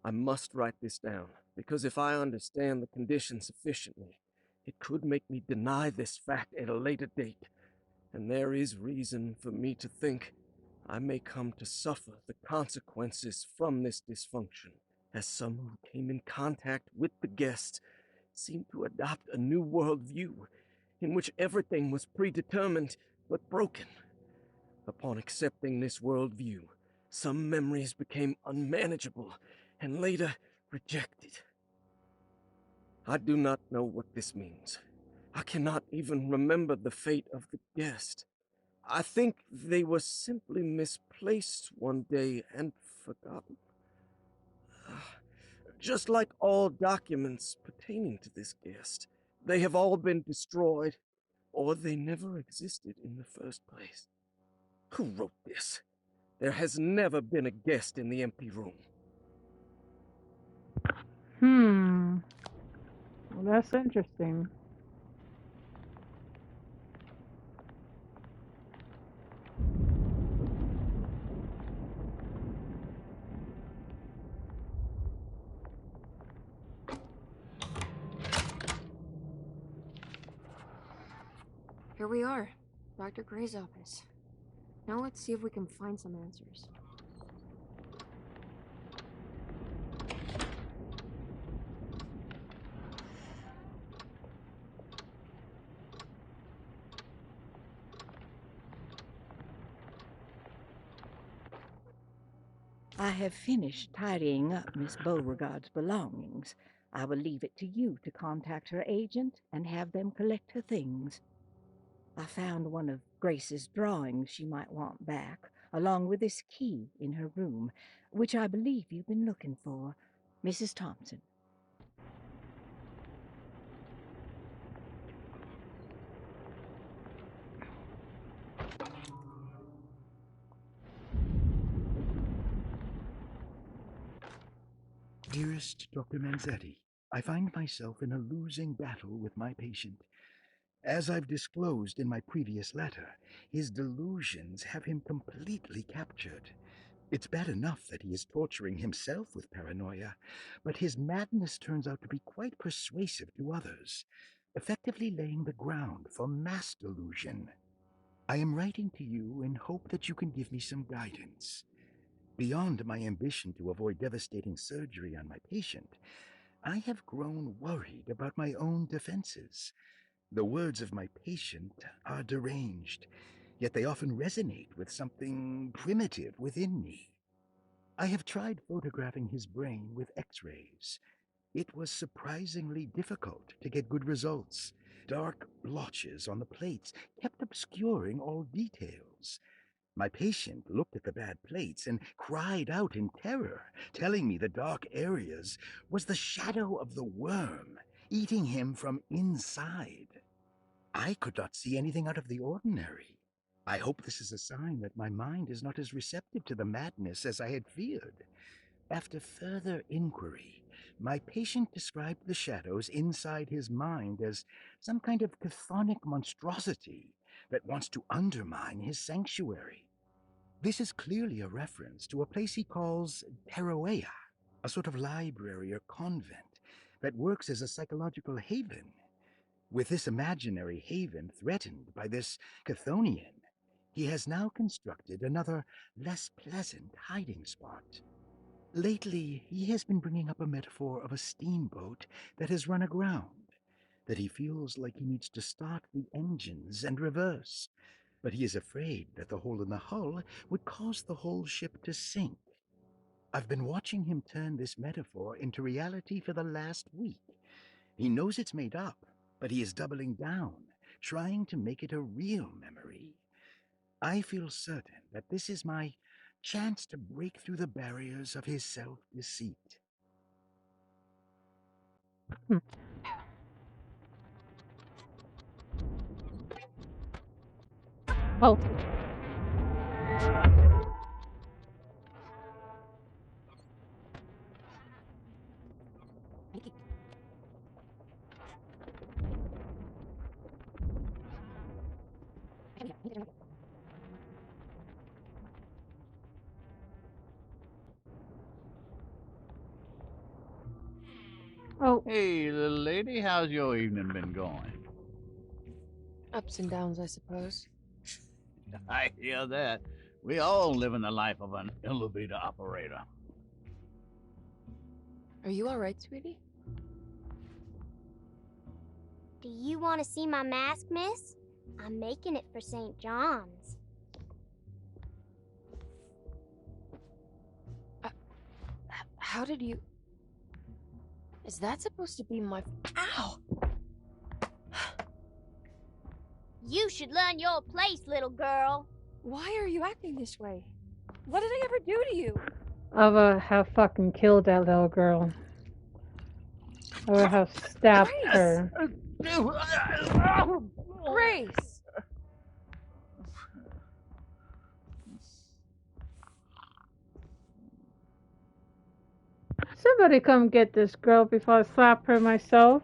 I must write this down, because if I understand the condition sufficiently, it could make me deny this fact at a later date, and there is reason for me to think I may come to suffer the consequences from this dysfunction, as some who came in contact with the guest seemed to adopt a new worldview in which everything was predetermined but broken. Upon accepting this worldview, some memories became unmanageable and later rejected. I do not know what this means. I cannot even remember the fate of the guest. I think they were simply misplaced one day and forgotten. Just like all documents pertaining to this guest, they have all been destroyed, or they never existed in the first place. Who wrote this? There has never been a guest in the empty room. Well, that's interesting. Here we are, Dr. Gray's office. Now let's see if we can find some answers. I have finished tidying up Miss Beauregard's belongings. I will leave it to you to contact her agent and have them collect her things. I found one of Grace's drawings she might want back, along with this key in her room, which I believe you've been looking for. Mrs. Thompson. Dearest Dr. Manzetti, I find myself in a losing battle with my patient. As I've disclosed in my previous letter, his delusions have him completely captured. It's bad enough that he is torturing himself with paranoia, but his madness turns out to be quite persuasive to others, effectively laying the ground for mass delusion. I am writing to you in hope that you can give me some guidance. Beyond my ambition to avoid devastating surgery on my patient, I have grown worried about my own defenses. The words of my patient are deranged, yet they often resonate with something primitive within me. I have tried photographing his brain with X-rays. It was surprisingly difficult to get good results. Dark blotches on the plates kept obscuring all details. My patient looked at the bad plates and cried out in terror, telling me the dark areas was the shadow of the worm, eating him from inside. I could not see anything out of the ordinary. I hope this is a sign that my mind is not as receptive to the madness as I had feared. After further inquiry, my patient described the shadows inside his mind as some kind of chthonic monstrosity that wants to undermine his sanctuary. This is clearly a reference to a place he calls 𝕮𝖨𝐕𝐵, a sort of library or convent that works as a psychological haven. With this imaginary haven threatened by this Chthonian, he has now constructed another, less pleasant hiding spot. Lately, he has been bringing up a metaphor of a steamboat that has run aground, that he feels like he needs to start the engines and reverse, but he is afraid that the hole in the hull would cause the whole ship to sink. I've been watching him turn this metaphor into reality for the last week. He knows it's made up, but he is doubling down, trying to make it a real memory. I feel certain that this is my chance to break through the barriers of his self-deceit. Oh. Oh. Hey, little lady, how's your evening been going? Ups and downs, I suppose. I hear that. We all live in the life of an elevator operator. Are you alright, sweetie? Do you want to see my mask, miss? I'm making it for St. John's. How did you... Is that supposed to be my... Ow! You should learn your place, little girl. Why are you acting this way? What did I ever do to you? I would have fucking killed that little girl. I would have stabbed her. Grace! Somebody come get this girl before I slap her myself.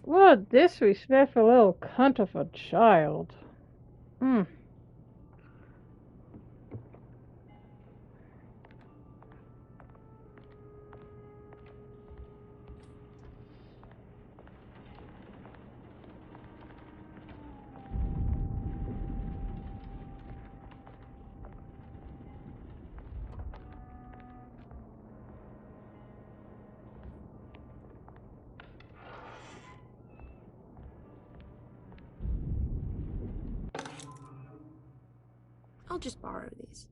What a disrespectful little cunt of a child. I'll just borrow these.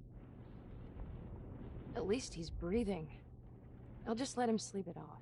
At least he's breathing. I'll just let him sleep it off.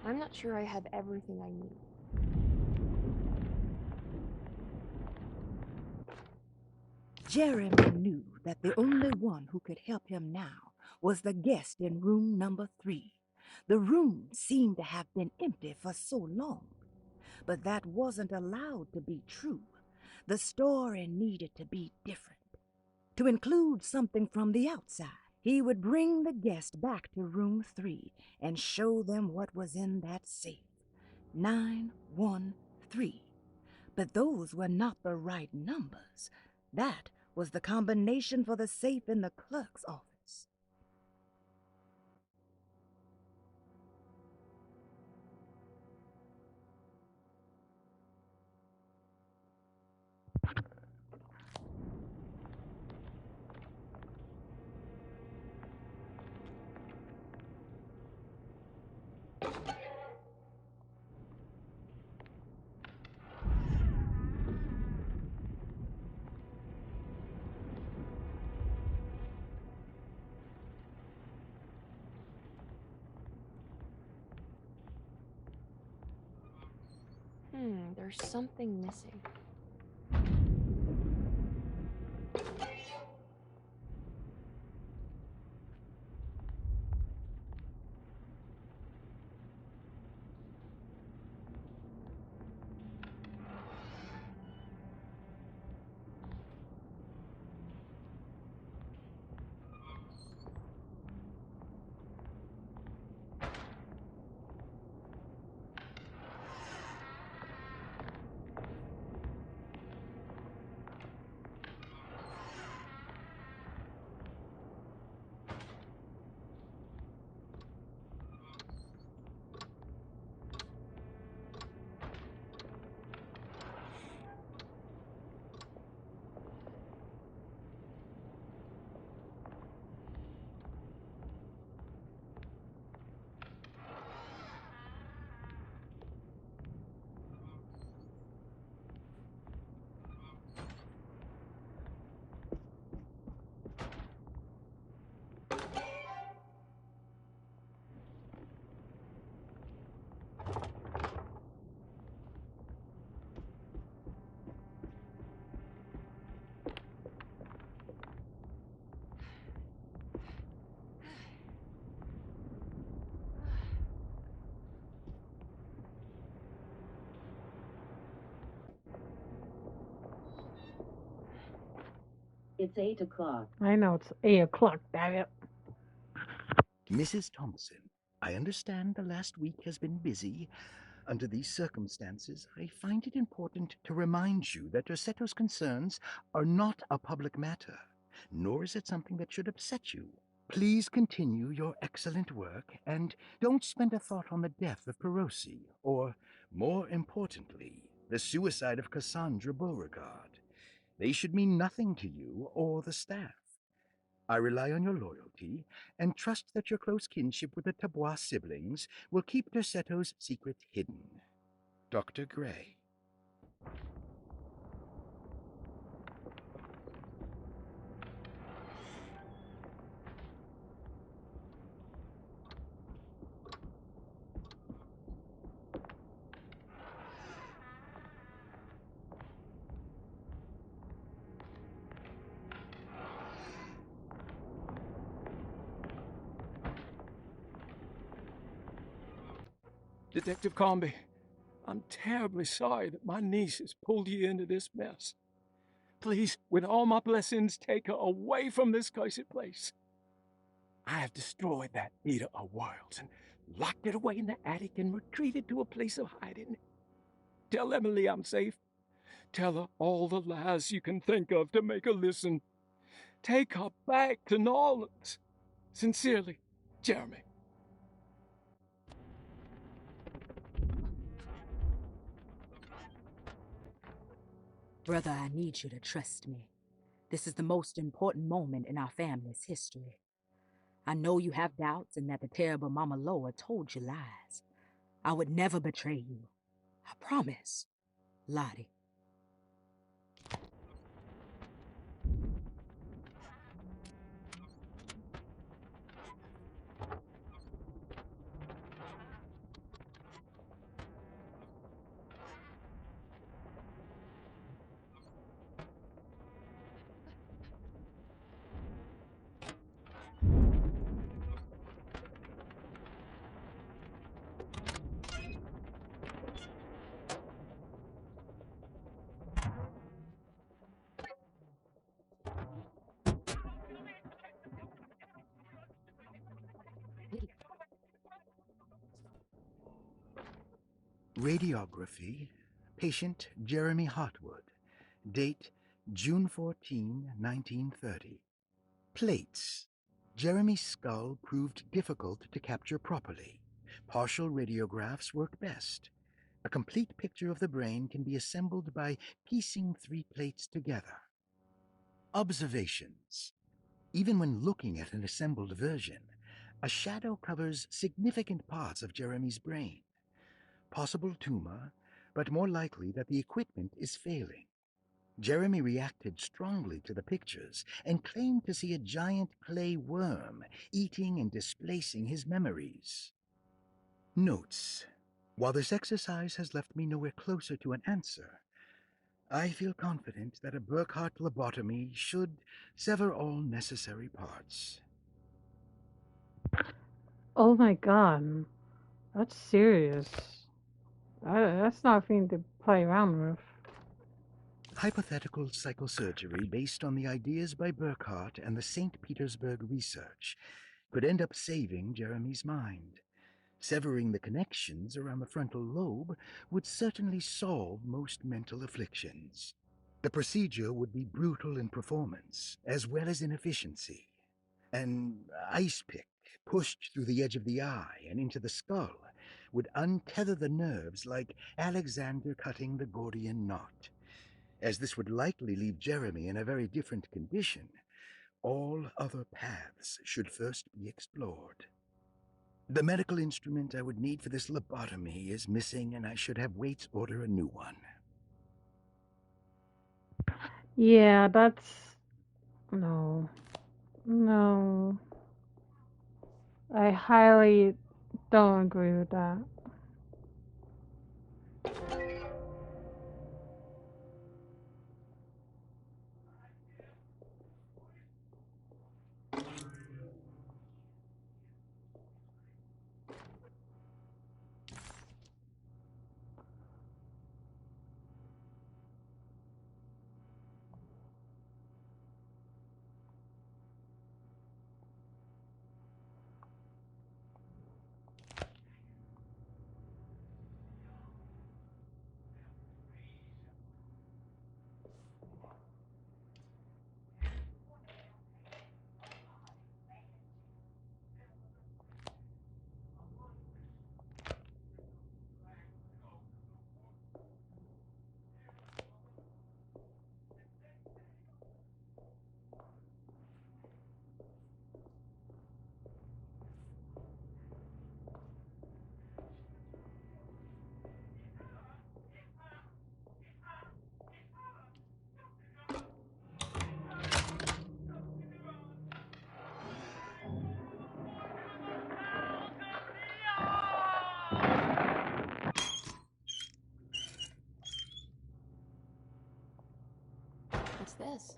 I'm not sure I have everything I need. Jeremy knew that the only one who could help him now was the guest in room number 3. The room seemed to have been empty for so long, but that wasn't allowed to be true. The story needed to be different, to include something from the outside. He would bring the guest back to room 3 and show them what was in that safe. 913. But those were not the right numbers. That was the combination for the safe in the clerk's office. There's something missing. It's 8 o'clock. I know it's 8 o'clock, damn it. Mrs. Thompson, I understand the last week has been busy. Under these circumstances, I find it important to remind you that 𝐿𝐶𝐸𝐻𝑆's concerns are not a public matter, nor is it something that should upset you. Please continue your excellent work, and don't spend a thought on the death of 𝐒𝐿𝐴𝐸, or, more importantly, the suicide of Cassandra Beauregard. They should mean nothing to you or the staff. I rely on your loyalty and trust that your close kinship with the 𝕮𝐵𝖆 siblings will keep 𝐿𝐶𝐸𝐻𝑆's secret hidden. Dr. Gray. Detective Comby, I'm terribly sorry that my niece has pulled you into this mess. Please, with all my blessings, take her away from this cursed place. I have destroyed that 𝐮𝐸 of worlds and locked it away in the attic and retreated to a place of hiding. Tell Emily I'm safe. Tell her all the lies you can think of to make her listen. Take her back to New Orleans. Sincerely, Jeremy. Brother, I need you to trust me. This is the most important moment in our family's history. I know you have doubts and that the terrible Mama Loa told you lies. I would never betray you. I promise. Lottie. Radiography, patient Jeremy Hartwood, date June 14, 1930. Plates. Jeremy's skull proved difficult to capture properly. Partial radiographs work best. A complete picture of the brain can be assembled by piecing 3 plates together. Observations. Even when looking at an assembled version, a shadow covers significant parts of Jeremy's brain. Possible tumor, but more likely that the equipment is failing. Jeremy reacted strongly to the pictures and claimed to see a giant clay worm eating and displacing his memories. Notes. While this exercise has left me nowhere closer to an answer, I feel confident that a Burckhardt lobotomy should sever all necessary parts. Oh my god. That's serious. That's not a thing to play around with. Hypothetical psychosurgery based on the ideas by Burckhardt and the St. Petersburg research could end up saving Jeremy's mind. Severing the connections around the frontal lobe would certainly solve most mental afflictions. The procedure would be brutal in performance, as well as in efficiency. An ice pick pushed through the edge of the eye and into the skull would untether the nerves like Alexander cutting the Gordian knot. As this would likely leave Jeremy in a very different condition, all other paths should first be explored. The medical instrument I would need for this lobotomy is missing, and I should have Waits order a new one. Yeah, that's... No. No. I highly don't agree with that. What's this?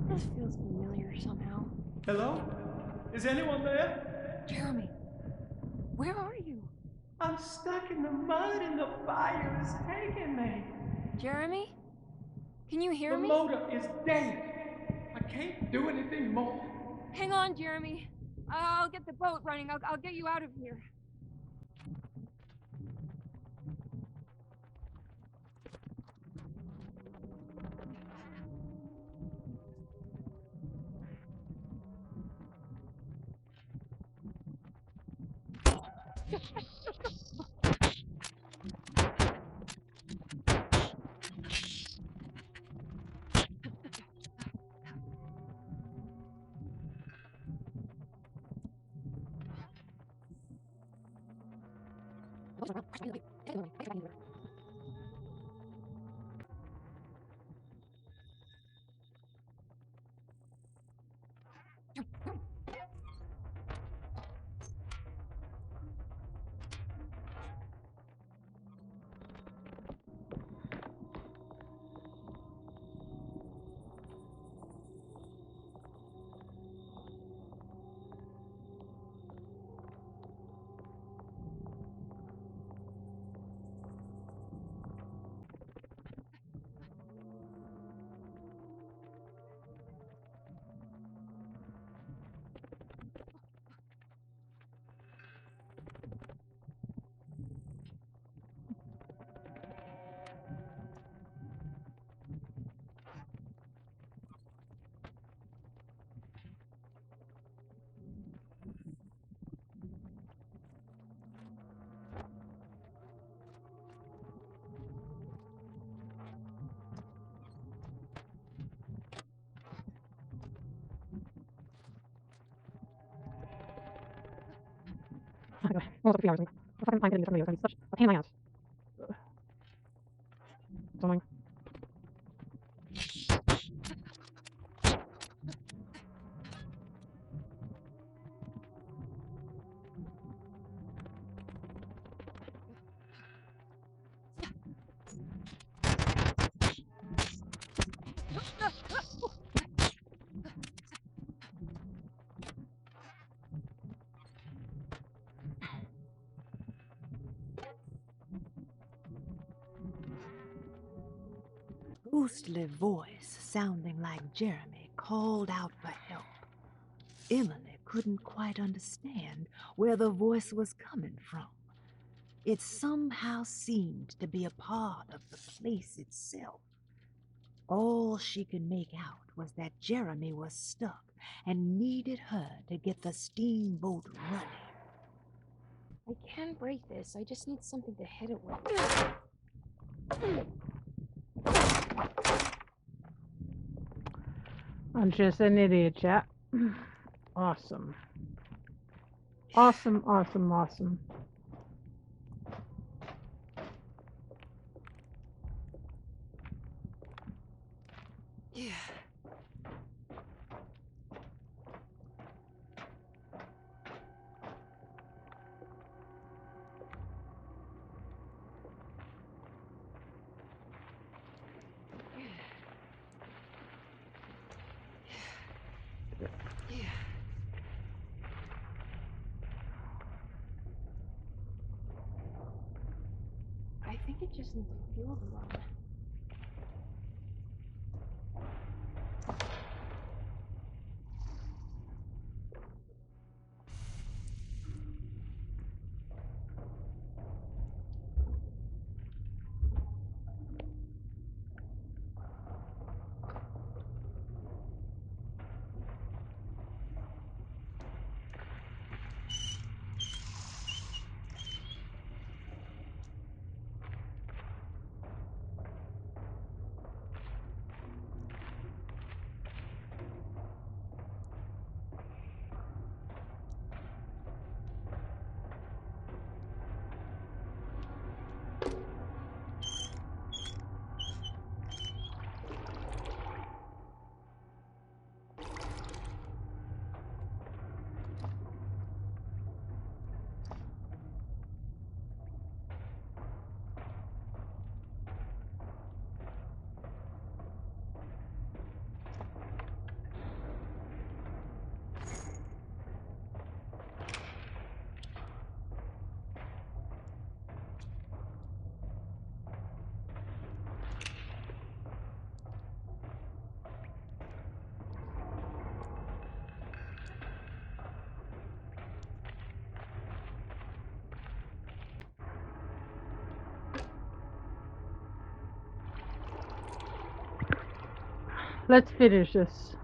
This feels familiar somehow. Hello? Is anyone there? Jeremy, where are you? I'm stuck in the mud and the fire is taking me. Jeremy? Can you hear The me? motor is dead. I can't do anything more. Hang on, Jeremy. I'll get the boat running. I'll get you out of here. Almost 3 hours. fucking time getting this on the video. It's gonna be such a pain in my ass. It's annoying. Ghostly voice sounding like Jeremy called out for help. Emily couldn't quite understand where the voice was coming from. It somehow seemed to be a part of the place itself. All she could make out was that Jeremy was stuck and needed her to get the steamboat running. I can break this. I just need something to hit it with. I'm just an idiot, chat. Awesome. Awesome, awesome, awesome. Yeah. I think it just needs fuel to run. Let's finish this.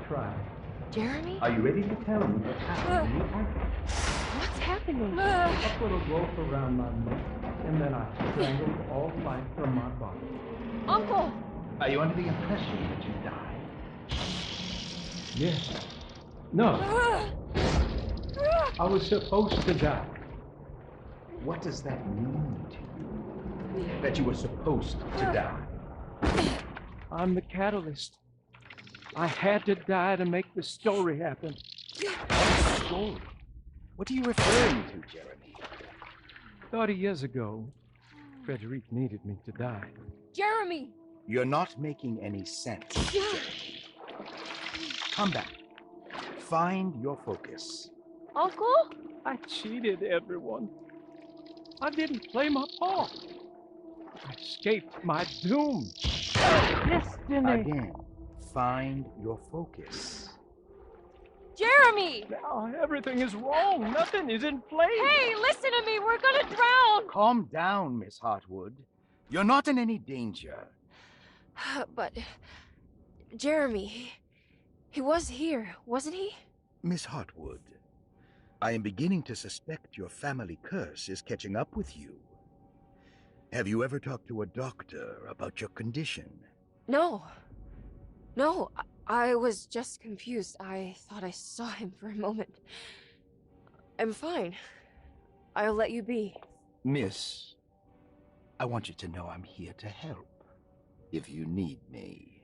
try. Jeremy? Are you ready to tell me what's happening? What's happening? I put a rope around my neck, and then I strangled all life from my body. Uncle! Are you under the impression that you died? Yes. No. I was supposed to die. What does that mean to you? That you were supposed to die? I'm the catalyst. I had to die to make the story happen. What story? What are you referring to, Jeremy? 30 years ago, Frederic needed me to die. Jeremy! You're not making any sense, Jeremy. Come back. Find your focus. Uncle? I cheated everyone. I didn't play my part. I escaped my doom. Destiny. Again, find your focus. Jeremy! Now everything is wrong. Nothing is in place. Hey, listen to me. We're gonna drown. Calm down, Miss Hartwood. You're not in any danger. But Jeremy, he was here, wasn't he? Miss Hartwood, I am beginning to suspect your family curse is catching up with you. Have you ever talked to a doctor about your condition? No. No, I was just confused. I thought I saw him for a moment. I'm fine. I'll let you be. Miss, I want you to know I'm here to help, if you need me.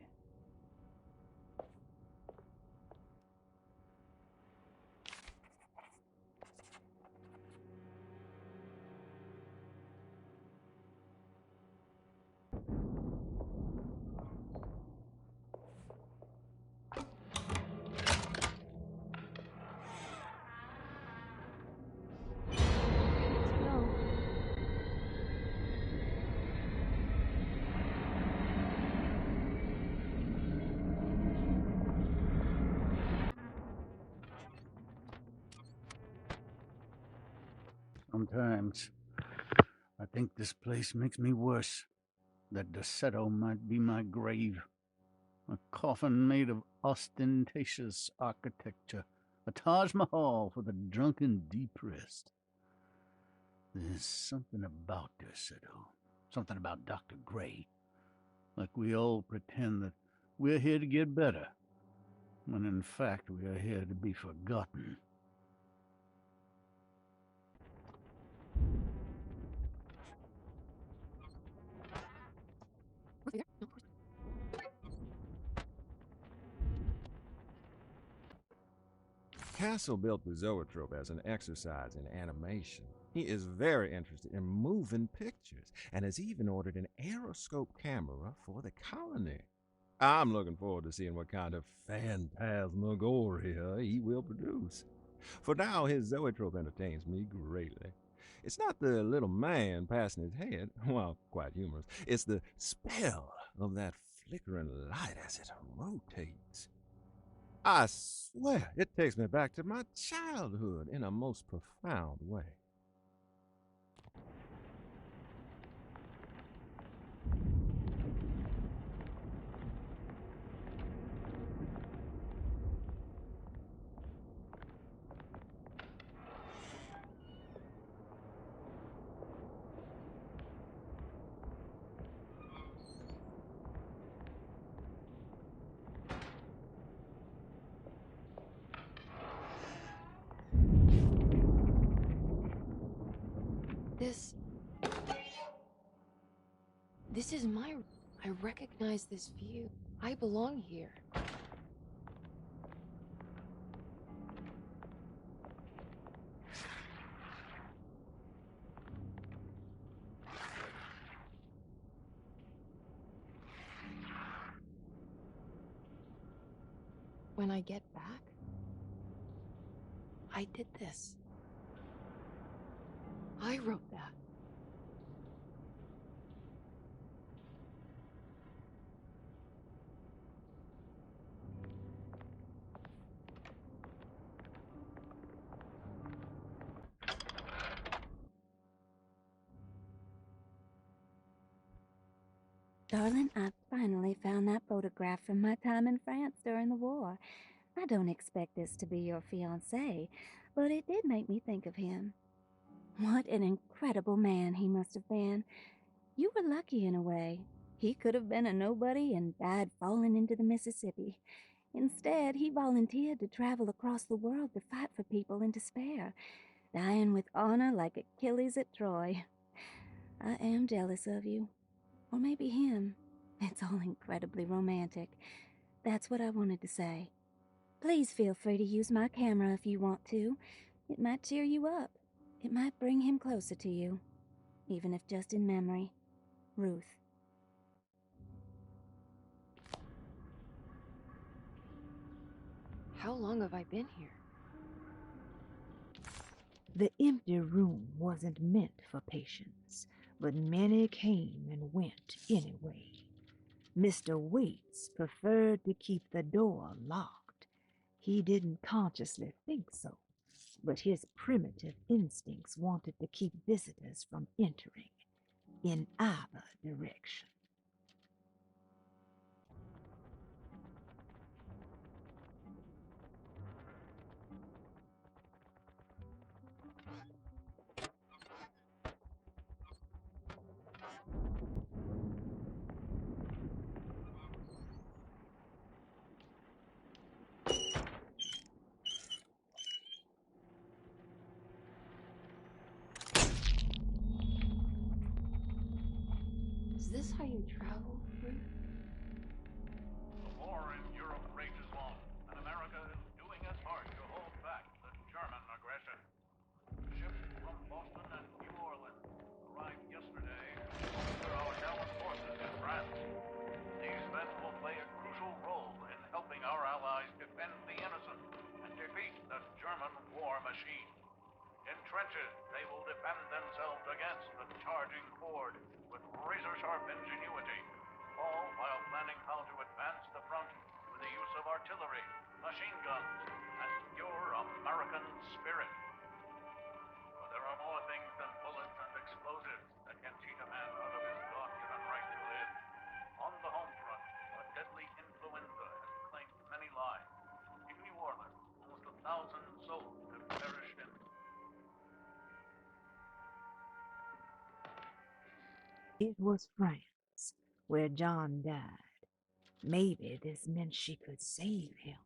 Sometimes I think this place makes me worse. That 𝕮𝖍𝖕𝖕 might be my grave. A coffin made of ostentatious architecture. A Taj Mahal for the drunken depressed. There's something about 𝕮𝖍𝖕𝖕. Something about Dr. Gray. Like we all pretend that we're here to get better, when in fact we are here to be forgotten. Castle built the zoetrope as an exercise in animation. He is very interested in moving pictures and has even ordered an aeroscope camera for the colony. I'm looking forward to seeing what kind of phantasmagoria he will produce. For now, his zoetrope entertains me greatly. It's not the little man passing his head, while quite humorous. It's the spell of that flickering light as it rotates. I swear, it takes me back to my childhood in a most profound way. This is my... I recognize this view. I belong here. When I get back, I did this. I wrote that. Darling, I finally found that photograph from my time in France during the war. I don't expect this to be your fiancé, but it did make me think of him. What an incredible man he must have been. You were lucky in a way. He could have been a nobody and died falling into the Mississippi. Instead, he volunteered to travel across the world to fight for people in despair, dying with honor like Achilles at Troy. I am jealous of you. Or maybe him. It's all incredibly romantic. That's what I wanted to say. Please feel free to use my camera if you want to. It might cheer you up. It might bring him closer to you. Even if just in memory. Ruth. How long have I been here? The empty room wasn't meant for patience, but many came and went anyway. Mr. Waits preferred to keep the door locked. He didn't consciously think so, but his primitive instincts wanted to keep visitors from entering in either direction. Is this how you travel, Ruth? The war in Europe rages on, and America is doing its part to hold back the German aggression. Ships from Boston and New Orleans arrived yesterday for our gallant forces in France. These men will play a crucial role in helping our allies defend the innocent and defeat the German war machine. In trenches, they will defend themselves against the charging horde with razor-sharp ingenuity, all while planning how to advance the front with the use of artillery, machine guns, and pure American spirit. But there are more things than bullets and explosives that can cheat a man out of his God-given right to live. On the home front, a deadly influenza has claimed many lives. In New Orleans, almost 1,000 souls have perished in It was France, where John died. Maybe this meant she could save him.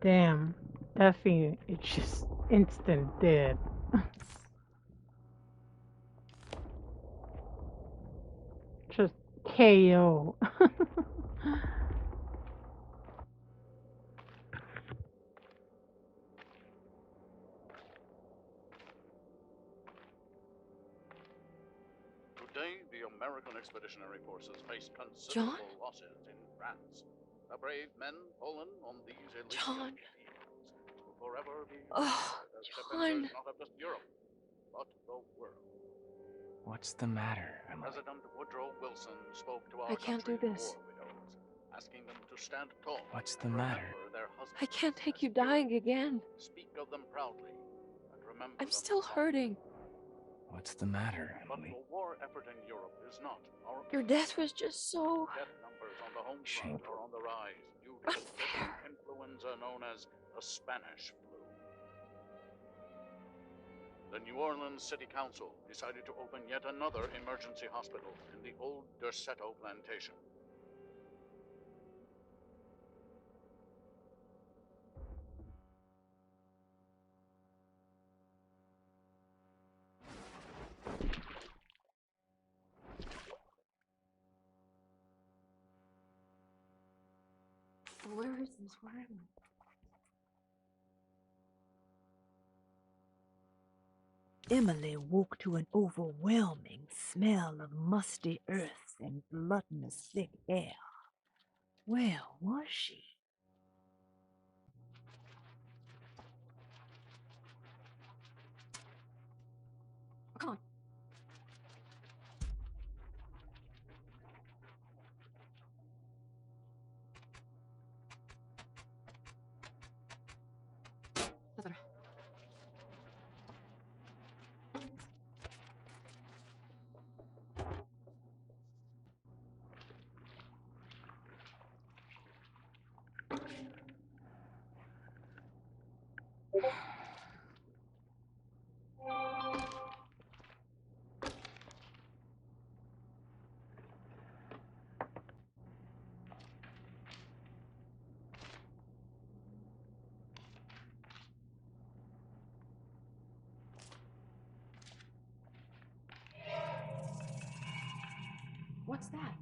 Damn. That thing, it's just instant dead. Just KO. Today, the American expeditionary forces face considerable John? losses in France. The brave men fallen on these John. Elysian fields will forever be Oh, as John. defenders not of just Europe, but the world. What's the matter, Emily? President Woodrow Wilson spoke to our I can't do country's this. war widows, asking them to stand tall. What's the and matter? remember their husbands I can't take as you dying again. Speak of them proudly, and remember I'm them still fondly. hurting. What's the matter, But Emily? the war effort in Europe is not our Your death was just so death numbers on the home front are on the rise due to the deadly influenza known as the Spanish flu. The New Orleans City Council decided to open yet another emergency hospital in the old 𝕮𝖍𝖕𝖕 plantation. Where is this? Where am I? Emily woke to an overwhelming smell of musty earth and gluttonous thick air. Where was she? Come on. That's better. What's that?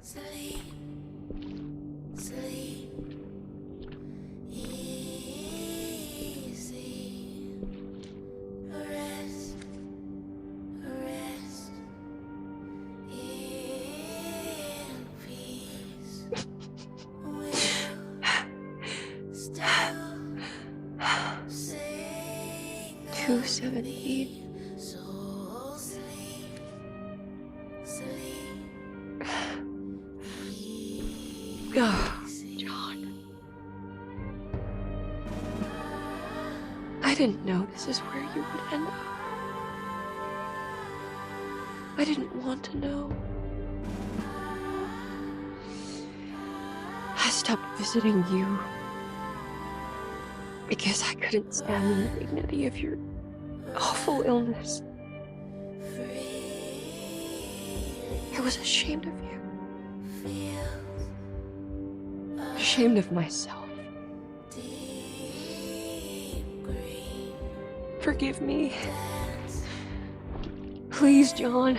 Sleep, sleep, easy. Rest, rest in peace. We'll still sing 217. so sleep, sleep. Oh, John. I didn't know this is where you would end up. I didn't want to know. I stopped visiting you because I couldn't stand the dignity of your awful illness. I was ashamed of you. Ashamed of myself. Forgive me. Please, John.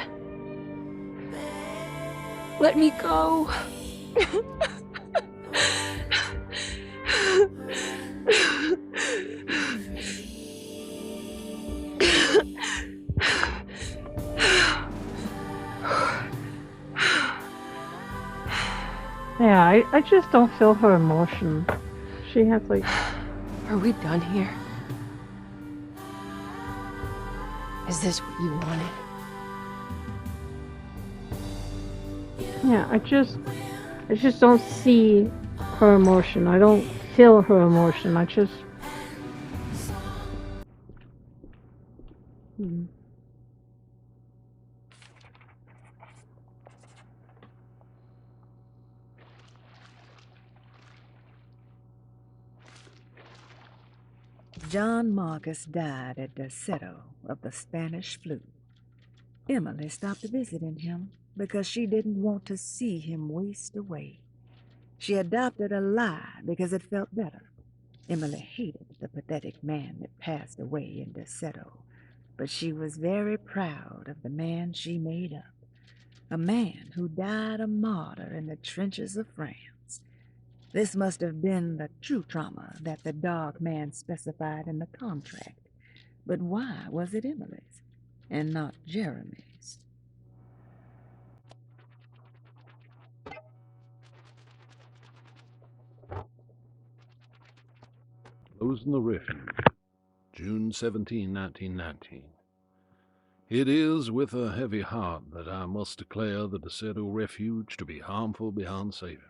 Let me go. Yeah, I just don't feel her emotion. She has like... Are we done here? Is this what you wanted? Yeah, I just don't see her emotion. I don't feel her emotion. I just... John Marcus died at 𝕮𝖍𝖆𝐕𝐙 of the Spanish flu. Emily stopped visiting him because she didn't want to see him waste away. She adopted a lie because it felt better. Emily hated the pathetic man that passed away in 𝕮𝖍𝖆𝐕𝐙, but she was very proud of the man she made up, a man who died a martyr in the trenches of France. This must have been the true trauma that the dark man specified in the contract. But why was it Emily's and not Jeremy's? Closing the Refuge, June 17, 1919. It is with a heavy heart that I must declare the 𝕮𝖍𝖆𝐕𝐙 Refuge to be harmful beyond saving.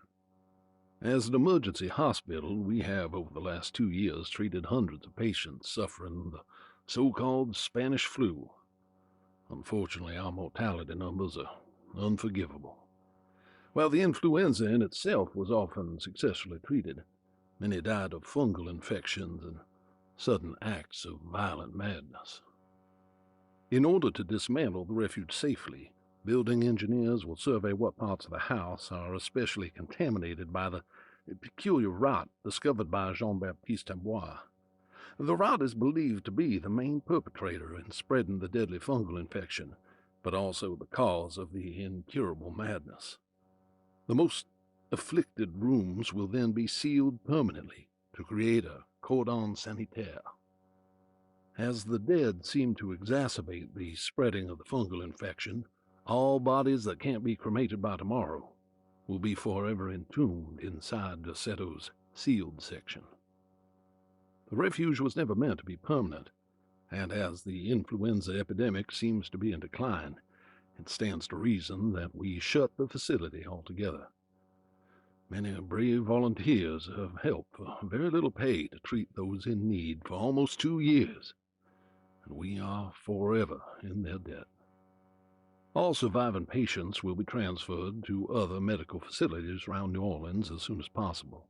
As an emergency hospital, we have over the last 2 years treated hundreds of patients suffering the so-called Spanish flu. Unfortunately, our mortality numbers are unforgivable. While the influenza in itself was often successfully treated, many died of fungal infections and sudden acts of violent madness. In order to dismantle the refuge safely, building engineers will survey what parts of the house are especially contaminated by the peculiar rot discovered by Jean-Baptiste Amboise. The rot is believed to be the main perpetrator in spreading the deadly fungal infection, but also the cause of the incurable madness. The most afflicted rooms will then be sealed permanently to create a cordon sanitaire. As the dead seem to exacerbate the spreading of the fungal infection, all bodies that can't be cremated by tomorrow will be forever entombed inside 𝕮𝖍𝖆𝐕𝐙's sealed section. The refuge was never meant to be permanent, and as the influenza epidemic seems to be in decline, it stands to reason that we shut the facility altogether. Many brave volunteers have helped for very little pay to treat those in need for almost 2 years, and we are forever in their debt. All surviving patients will be transferred to other medical facilities around New Orleans as soon as possible.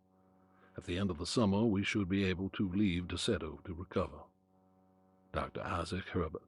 At the end of the summer, we should be able to leave 𝕮𝖍𝖆𝐕𝐙 to recover. Dr. Isaac Herbert.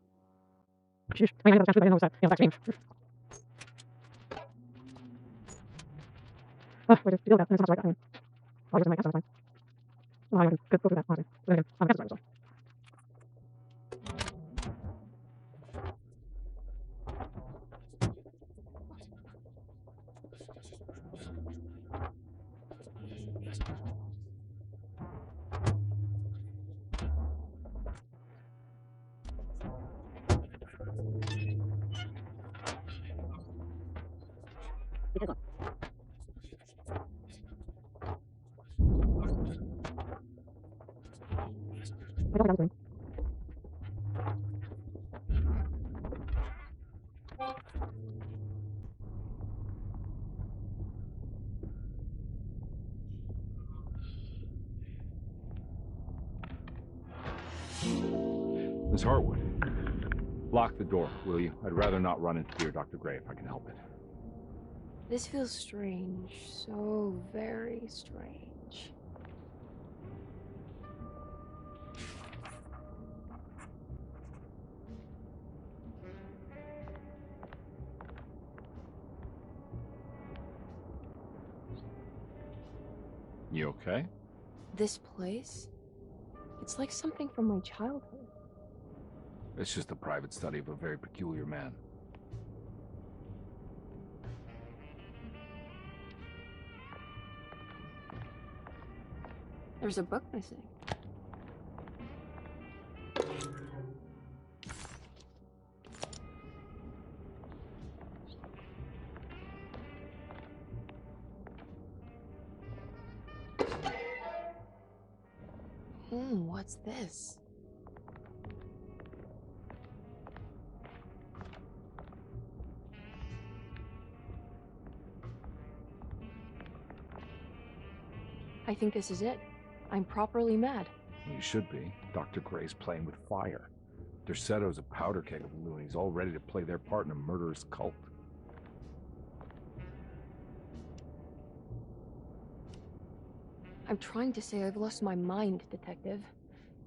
Miss Hartwood, lock the door, will you? I'd rather not run into dear Dr. Gray if I can help it. This feels strange. So very strange. You okay? This place? It's like something from my childhood. It's just a private study of a very peculiar man. There's a book missing. What's this? I think this is it. I'm properly mad. You should be. Dr. Gray's playing with fire. 𝕮𝖍𝖆𝐕𝐙's a powder keg of loonies, all ready to play their part in a murderous cult. I'm trying to say I've lost my mind, Detective.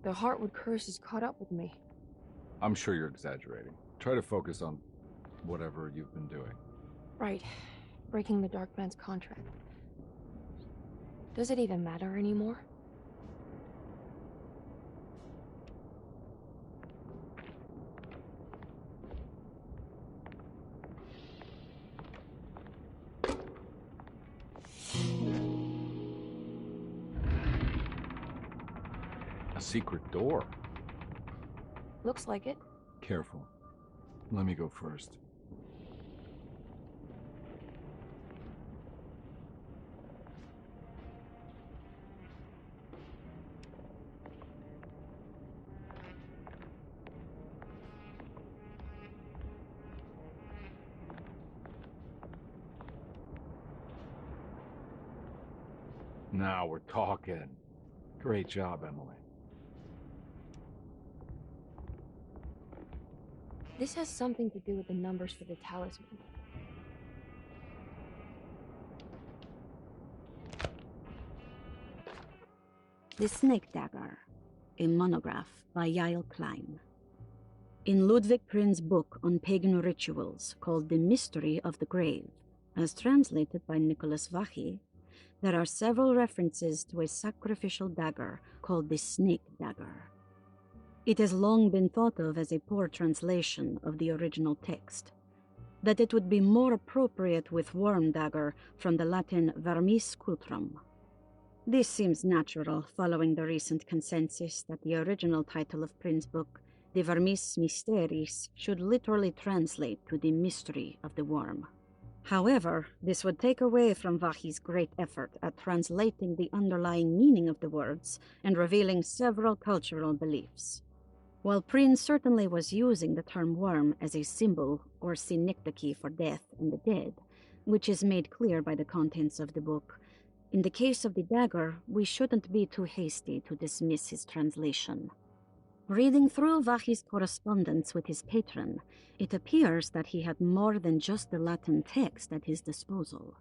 The Heartwood curse is caught up with me. I'm sure you're exaggerating. Try to focus on whatever you've been doing. Right. Breaking the Dark Man's contract. Does it even matter anymore? A secret door. Looks like it. Careful. Let me go first. Now we're talking. Great job, Emily. This has something to do with the numbers for the talisman. The Snake Dagger, a monograph by 𝐒𝐤𝐤𝐵𝐵. In Ludwig Prin's book on pagan rituals called The Mystery of the Grave, as translated by Nicholas Vachy, there are several references to a sacrificial dagger called the Snake Dagger. It has long been thought of as a poor translation of the original text, that it would be more appropriate with worm dagger from the Latin vermis cultrum. This seems natural following the recent consensus that the original title of Prin's book, De Vermis Mysteris, should literally translate to the mystery of the worm. However, this would take away from Vachy's great effort at translating the underlying meaning of the words and revealing several cultural beliefs. While Prin certainly was using the term worm as a symbol or synecdoche for death and the dead, which is made clear by the contents of the book, in the case of the dagger, we shouldn't be too hasty to dismiss his translation. Reading through Vachy's correspondence with his patron, it appears that he had more than just the Latin text at his disposal.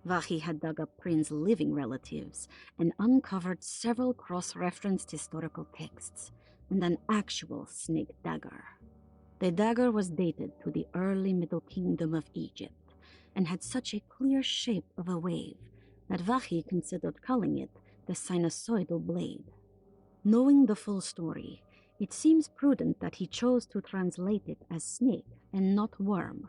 Vachy had dug up Prin's living relatives and uncovered several cross-referenced historical texts and an actual snake dagger. The dagger was dated to the early Middle Kingdom of Egypt and had such a clear shape of a wave that Vachy considered calling it the sinusoidal blade. Knowing the full story, it seems prudent that he chose to translate it as snake and not worm.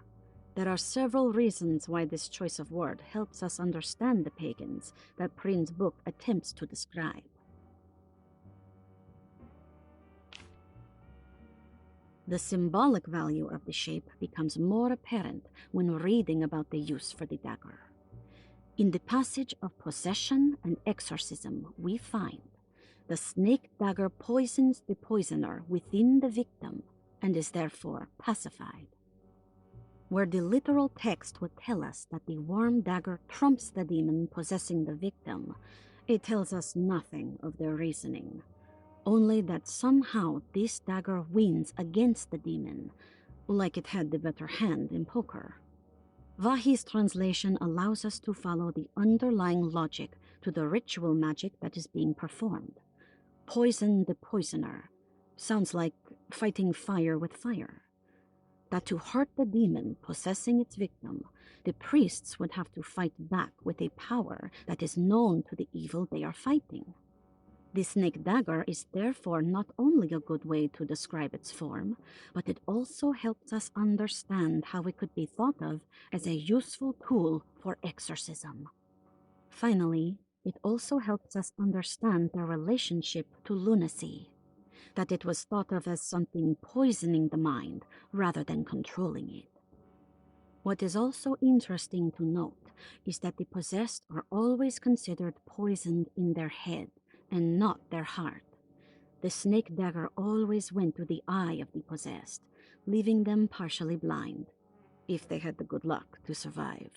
There are several reasons why this choice of word helps us understand the pagans that Prin's book attempts to describe. The symbolic value of the shape becomes more apparent when reading about the use for the dagger. In the passage of possession and exorcism, we find the snake dagger poisons the poisoner within the victim and is therefore pacified. Where the literal text would tell us that the worm dagger trumps the demon possessing the victim, it tells us nothing of their reasoning, only that somehow this dagger wins against the demon, like it had the better hand in poker. Vachy's translation allows us to follow the underlying logic to the ritual magic that is being performed. Poison the poisoner sounds like fighting fire with fire. That to hurt the demon possessing its victim, the priests would have to fight back with a power that is known to the evil they are fighting. The snake dagger is therefore not only a good way to describe its form, but it also helps us understand how it could be thought of as a useful tool for exorcism. Finally, it also helps us understand their relationship to lunacy, that it was thought of as something poisoning the mind rather than controlling it. What is also interesting to note is that the possessed are always considered poisoned in their head and not their heart. The snake dagger always went to the eye of the possessed, leaving them partially blind, if they had the good luck to survive.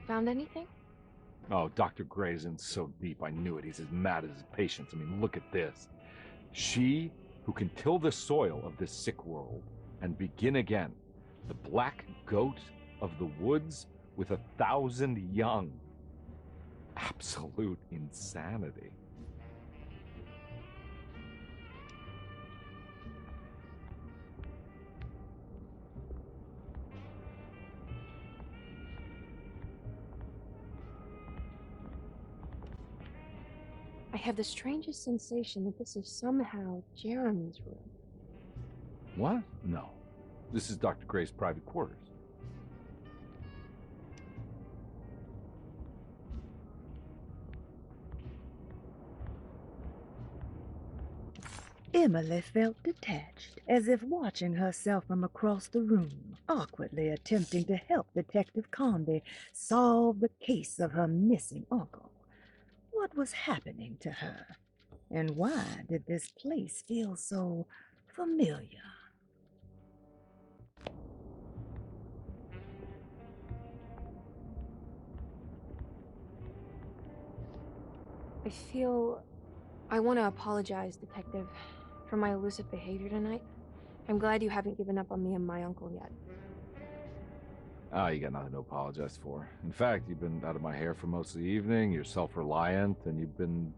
Found anything? Oh, Dr. Gray's in so deep, I knew it. He's as mad as his patients. I mean, look at this. She who can till the soil of this sick world and begin again. The black goat of the woods with 1,000 young. Absolute insanity. I have the strangest sensation that this is somehow Jeremy's room. What? No. This is Dr. Gray's private quarters. Emily felt detached, as if watching herself from across the room, awkwardly attempting to help Detective Conby solve the case of her missing uncle. What was happening to her? And why did this place feel so familiar? I want to apologize, Detective, for my elusive behavior tonight. I'm glad you haven't given up on me and my uncle yet. You got nothing to apologize for. In fact, you've been out of my hair for most of the evening, you're self-reliant, and you've been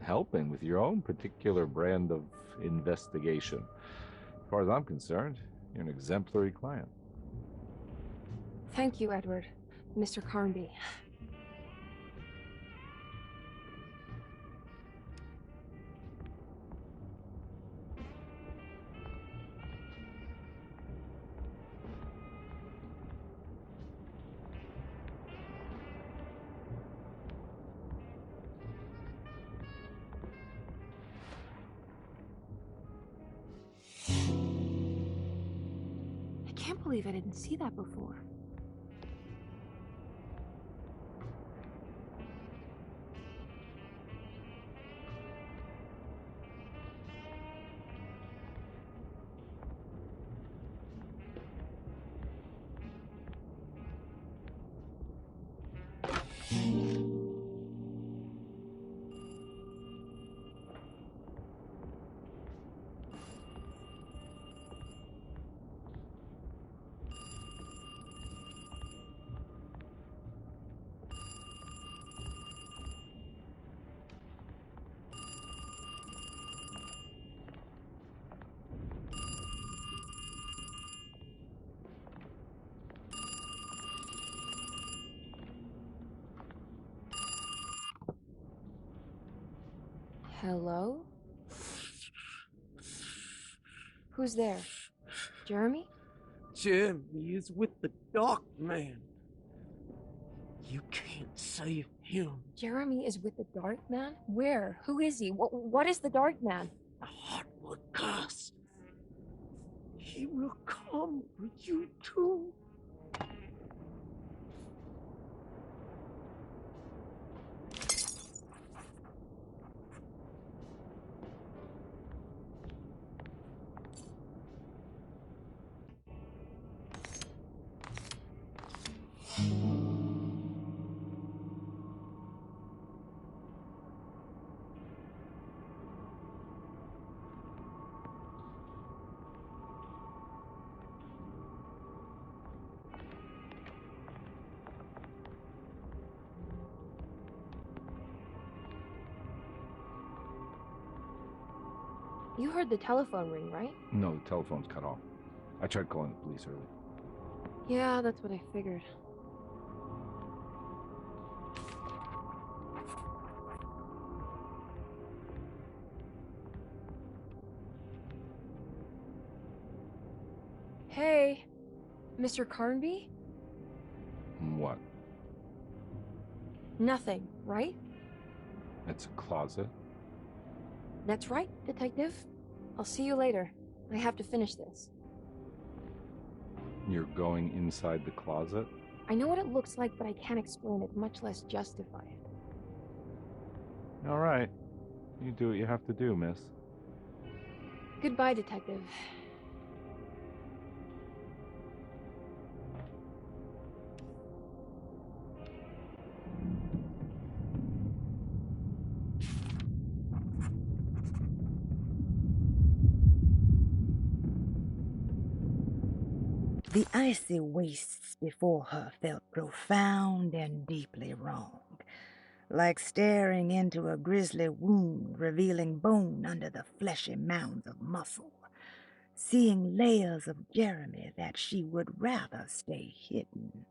helping with your own particular brand of investigation. As far as I'm concerned, you're an exemplary client. Thank you, Edward. Mr. Carnby. I can't believe I didn't see that before. Hello? Who's there? Jeremy? Jeremy is with the Dark Man. You can't save him. Jeremy is with the Dark Man? Where? Who is he? What is the Dark Man? The Heartwood curse. He will come for you too. You heard the telephone ring, right? No, the telephone's cut off. I tried calling the police earlier. Yeah, that's what I figured. Hey, Mr. Carnby? What? Nothing, right? It's a closet? That's right, Detective. I'll see you later. I have to finish this. You're going inside the closet? I know what it looks like, but I can't explain it, much less justify it. All right. You do what you have to do, miss. Goodbye, Detective. The icy wastes before her felt profound and deeply wrong, like staring into a grisly wound revealing bone under the fleshy mounds of muscle, seeing layers of Jeremy that she would rather stay hidden.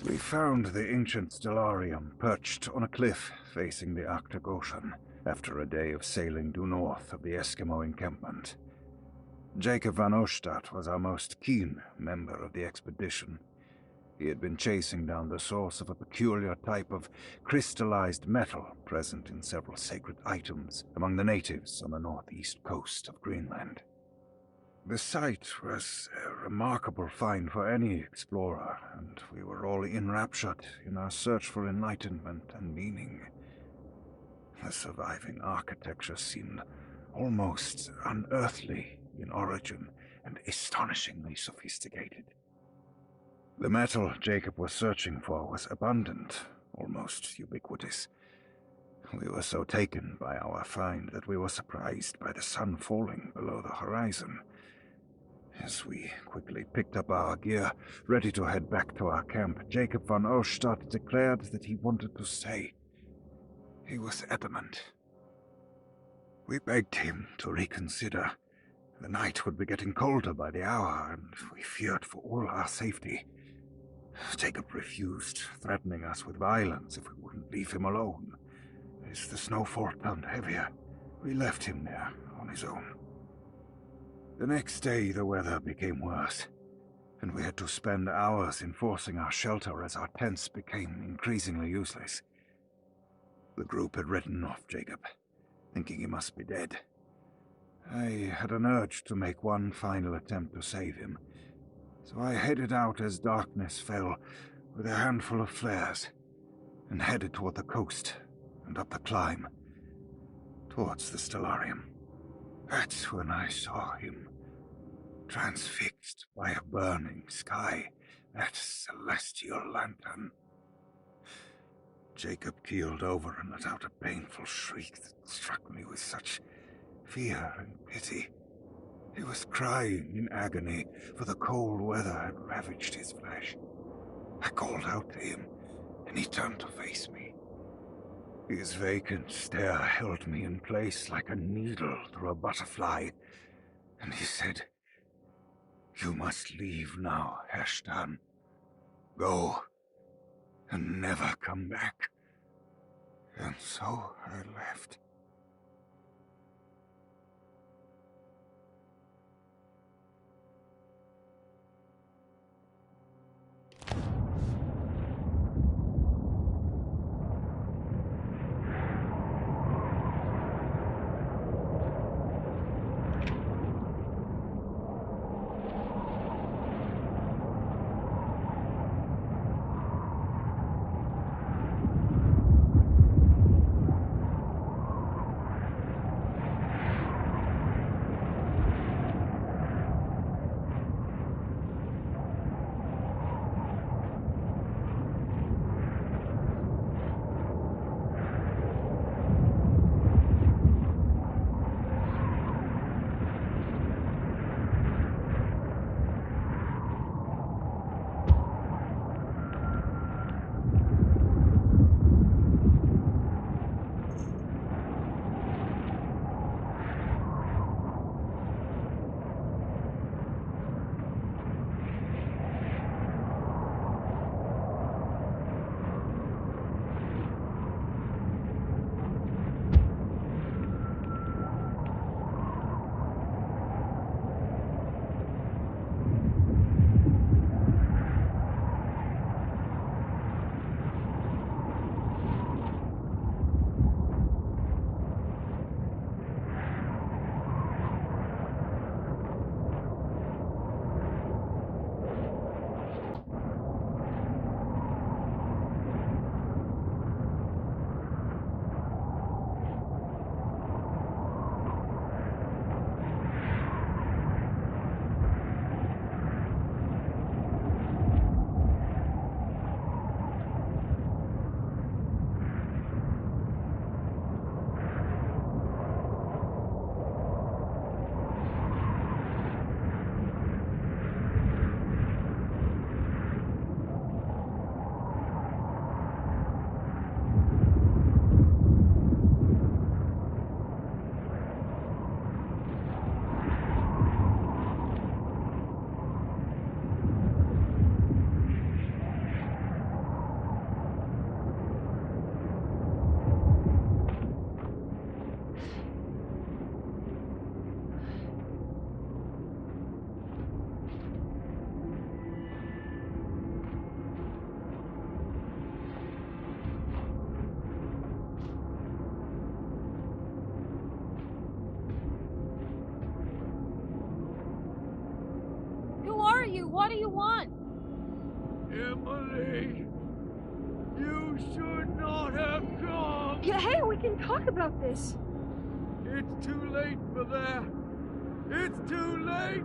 We found the ancient stellarium perched on a cliff facing the Arctic Ocean after a day of sailing due north of the Eskimo encampment. 𝕮𝐶𝐤𝐵𝖕𝐵 was our most keen member of the expedition. He had been chasing down the source of a peculiar type of crystallized metal present in several sacred items among the natives on the northeast coast of Greenland. The site was a remarkable find for any explorer, and we were all enraptured in our search for enlightenment and meaning. The surviving architecture seemed almost unearthly in origin and astonishingly sophisticated. The metal Jacob was searching for was abundant, almost ubiquitous. We were so taken by our find that we were surprised by the sun falling below the horizon. As we quickly picked up our gear, ready to head back to our camp, Jacob von Ostadt declared that he wanted to stay. He was adamant. We begged him to reconsider. The night would be getting colder by the hour, and we feared for all our safety. Jacob refused, threatening us with violence if we wouldn't leave him alone. As the snowfall turned heavier, we left him there on his own. The next day, the weather became worse, and we had to spend hours enforcing our shelter as our tents became increasingly useless. The group had written off Jacob, thinking he must be dead. I had an urge to make one final attempt to save him, so I headed out as darkness fell with a handful of flares and headed toward the coast and up the climb towards the stellarium. That's when I saw him, transfixed by a burning sky, that celestial lantern. Jacob keeled over and let out a painful shriek that struck me with such fear and pity. He was crying in agony, for the cold weather had ravaged his flesh. I called out to him, and he turned to face me. His vacant stare held me in place like a needle through a butterfly, and he said, "You must leave now, Herrstan. Go, and never come back." And so I left. What do you want? Emily, you should not have come. Yeah, hey, we can talk about this. It's too late for that. It's too late.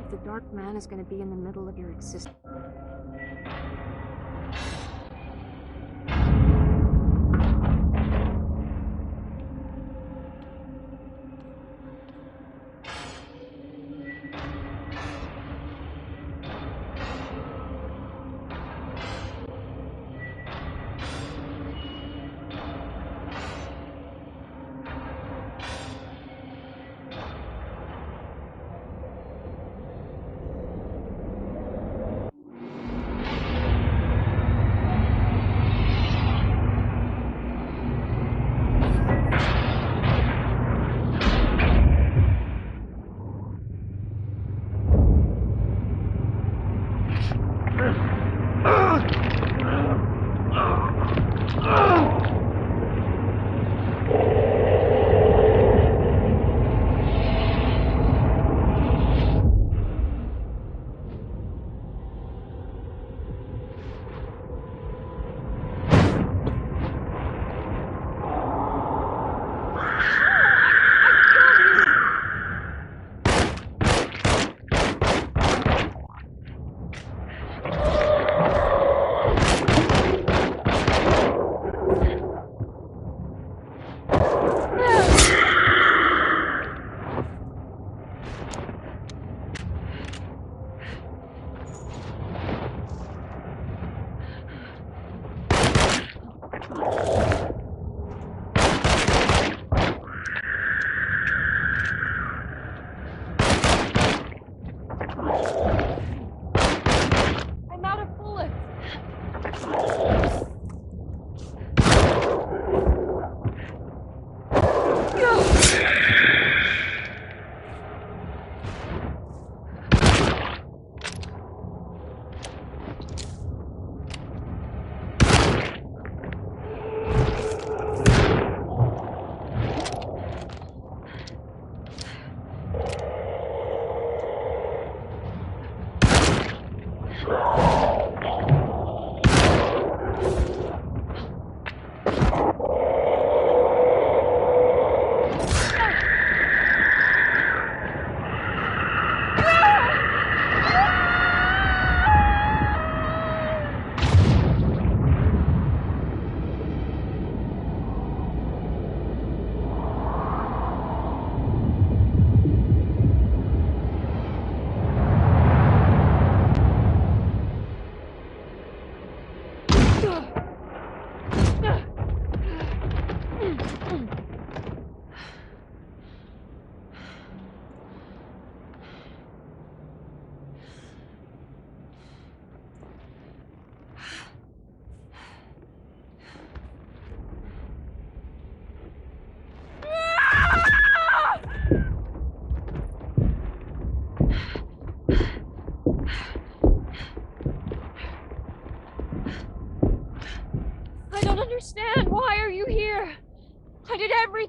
If the Dark Man is going to be in the middle of your existence.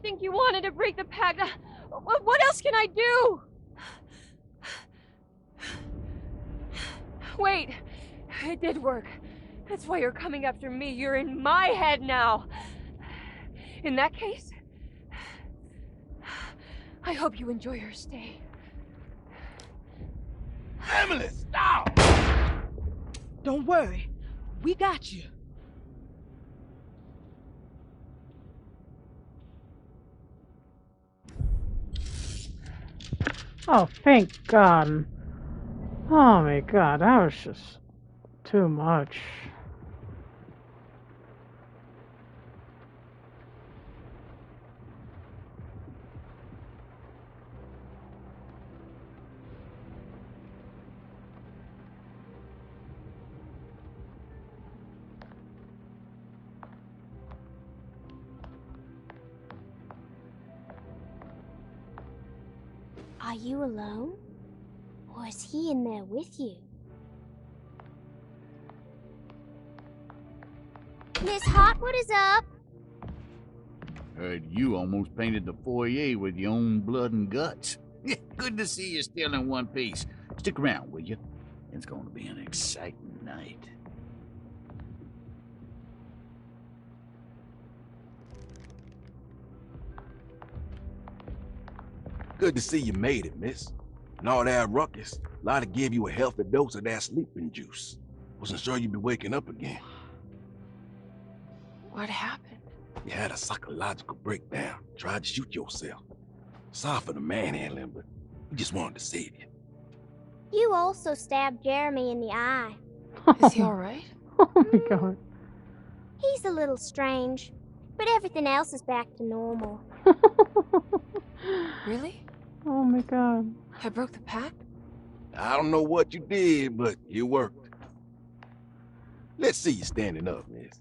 think you wanted to break the pact. What else can I do? Wait, it did work. That's why you're coming after me. You're in my head now. In that case, I hope you enjoy your stay. Emily, stop! Don't worry. We got you. Oh, thank God. Oh my God, that was just too much. Are you alone? Or is he in there with you? Miss Hot, what is up? Heard you almost painted the foyer with your own blood and guts. Good to see you still in one piece. Stick around, will you? It's going to be an exciting night. Good to see you made it, miss. And all that ruckus, Lottie gave you a healthy dose of that sleeping juice. Wasn't sure you'd be waking up again. What happened? You had a psychological breakdown. Tried to shoot yourself. Sorry for the manhandling, but we just wanted to save you. You also stabbed Jeremy in the eye. Is he alright? Oh my God. He's a little strange, but everything else is back to normal. Really? Oh my God. I broke the pact? I don't know what you did, but it worked. Let's see you standing up, miss.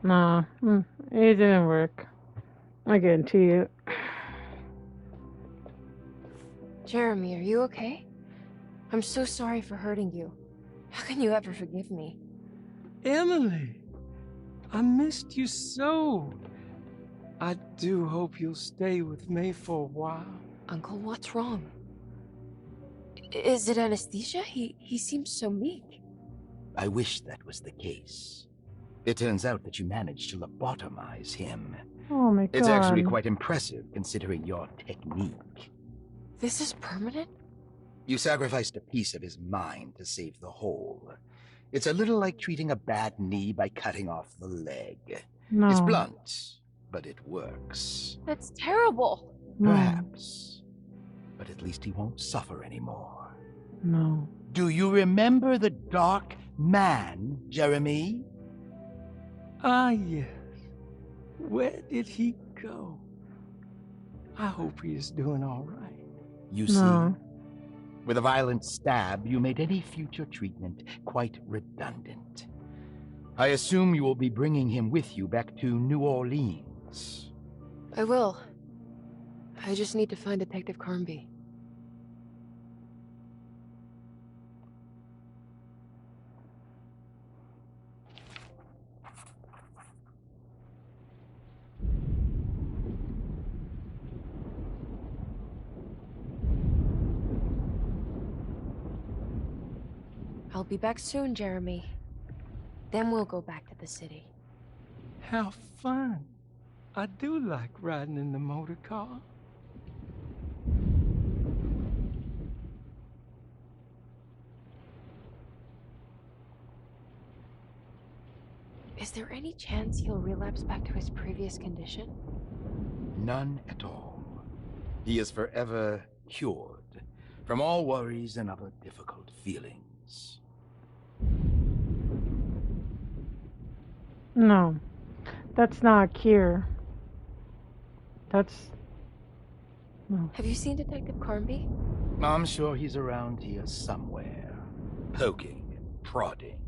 Nah, it didn't work. I guarantee you. Jeremy, are you okay? I'm so sorry for hurting you. How can you ever forgive me? Emily, I missed you so. I do hope you'll stay with me for a while. Uncle, what's wrong? Is it anesthesia? He seems so meek. I wish that was the case. It turns out that you managed to lobotomize him. Oh my God. It's actually quite impressive considering your technique. This is permanent? You sacrificed a piece of his mind to save the whole. It's a little like treating a bad knee by cutting off the leg. No. It's blunt, but it works. That's terrible. Perhaps. But at least he won't suffer anymore. No. Do you remember the Dark Man, Jeremy? Ah, yes. Where did he go? I hope he is doing all right. You see, with a violent stab, you made any future treatment quite redundant. I assume you will be bringing him with you back to New Orleans. I will. I just need to find Detective 𝐒𝐤𝐵. I'll be back soon, Jeremy. Then we'll go back to the city. How fun. I do like riding in the motor car. Is there any chance he'll relapse back to his previous condition? None at all. He is forever cured from all worries and other difficult feelings. No. That's not a cure. That's... No. Have you seen Detective 𝐒𝐤𝐵? I'm sure he's around here somewhere, poking and prodding.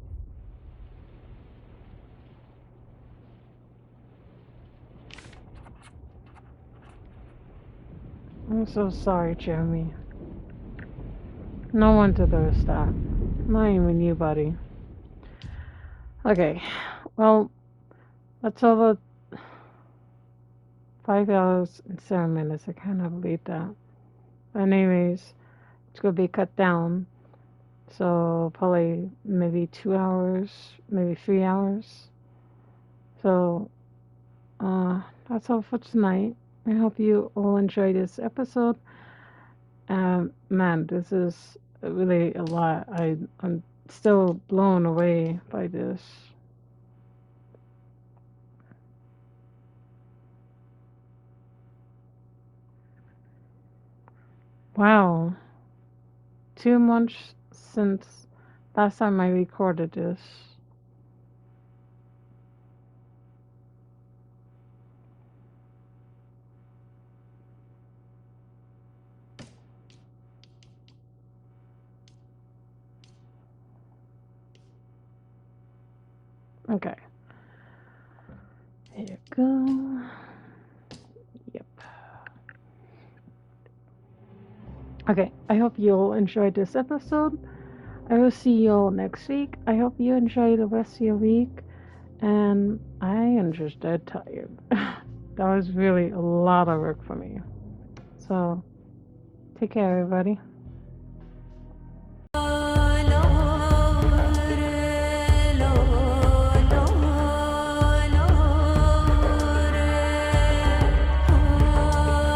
I'm so sorry, Jeremy. No one deserves that. Not even you, buddy. Okay. Well, that's all the... 5 hours and 7 minutes. I cannot believe that. But anyways, it's going to be cut down. So probably maybe 2 hours, maybe 3 hours. So that's all for tonight. I hope you all enjoy this episode. Man, this is really a lot. I'm still blown away by this. Wow. 2 months since last time I recorded this. Okay. Here you go. Yep. Okay, I hope you all enjoyed this episode. I will see you all next week. I hope you enjoy the rest of your week. And I am just dead tired. That was really a lot of work for me. So, take care, everybody.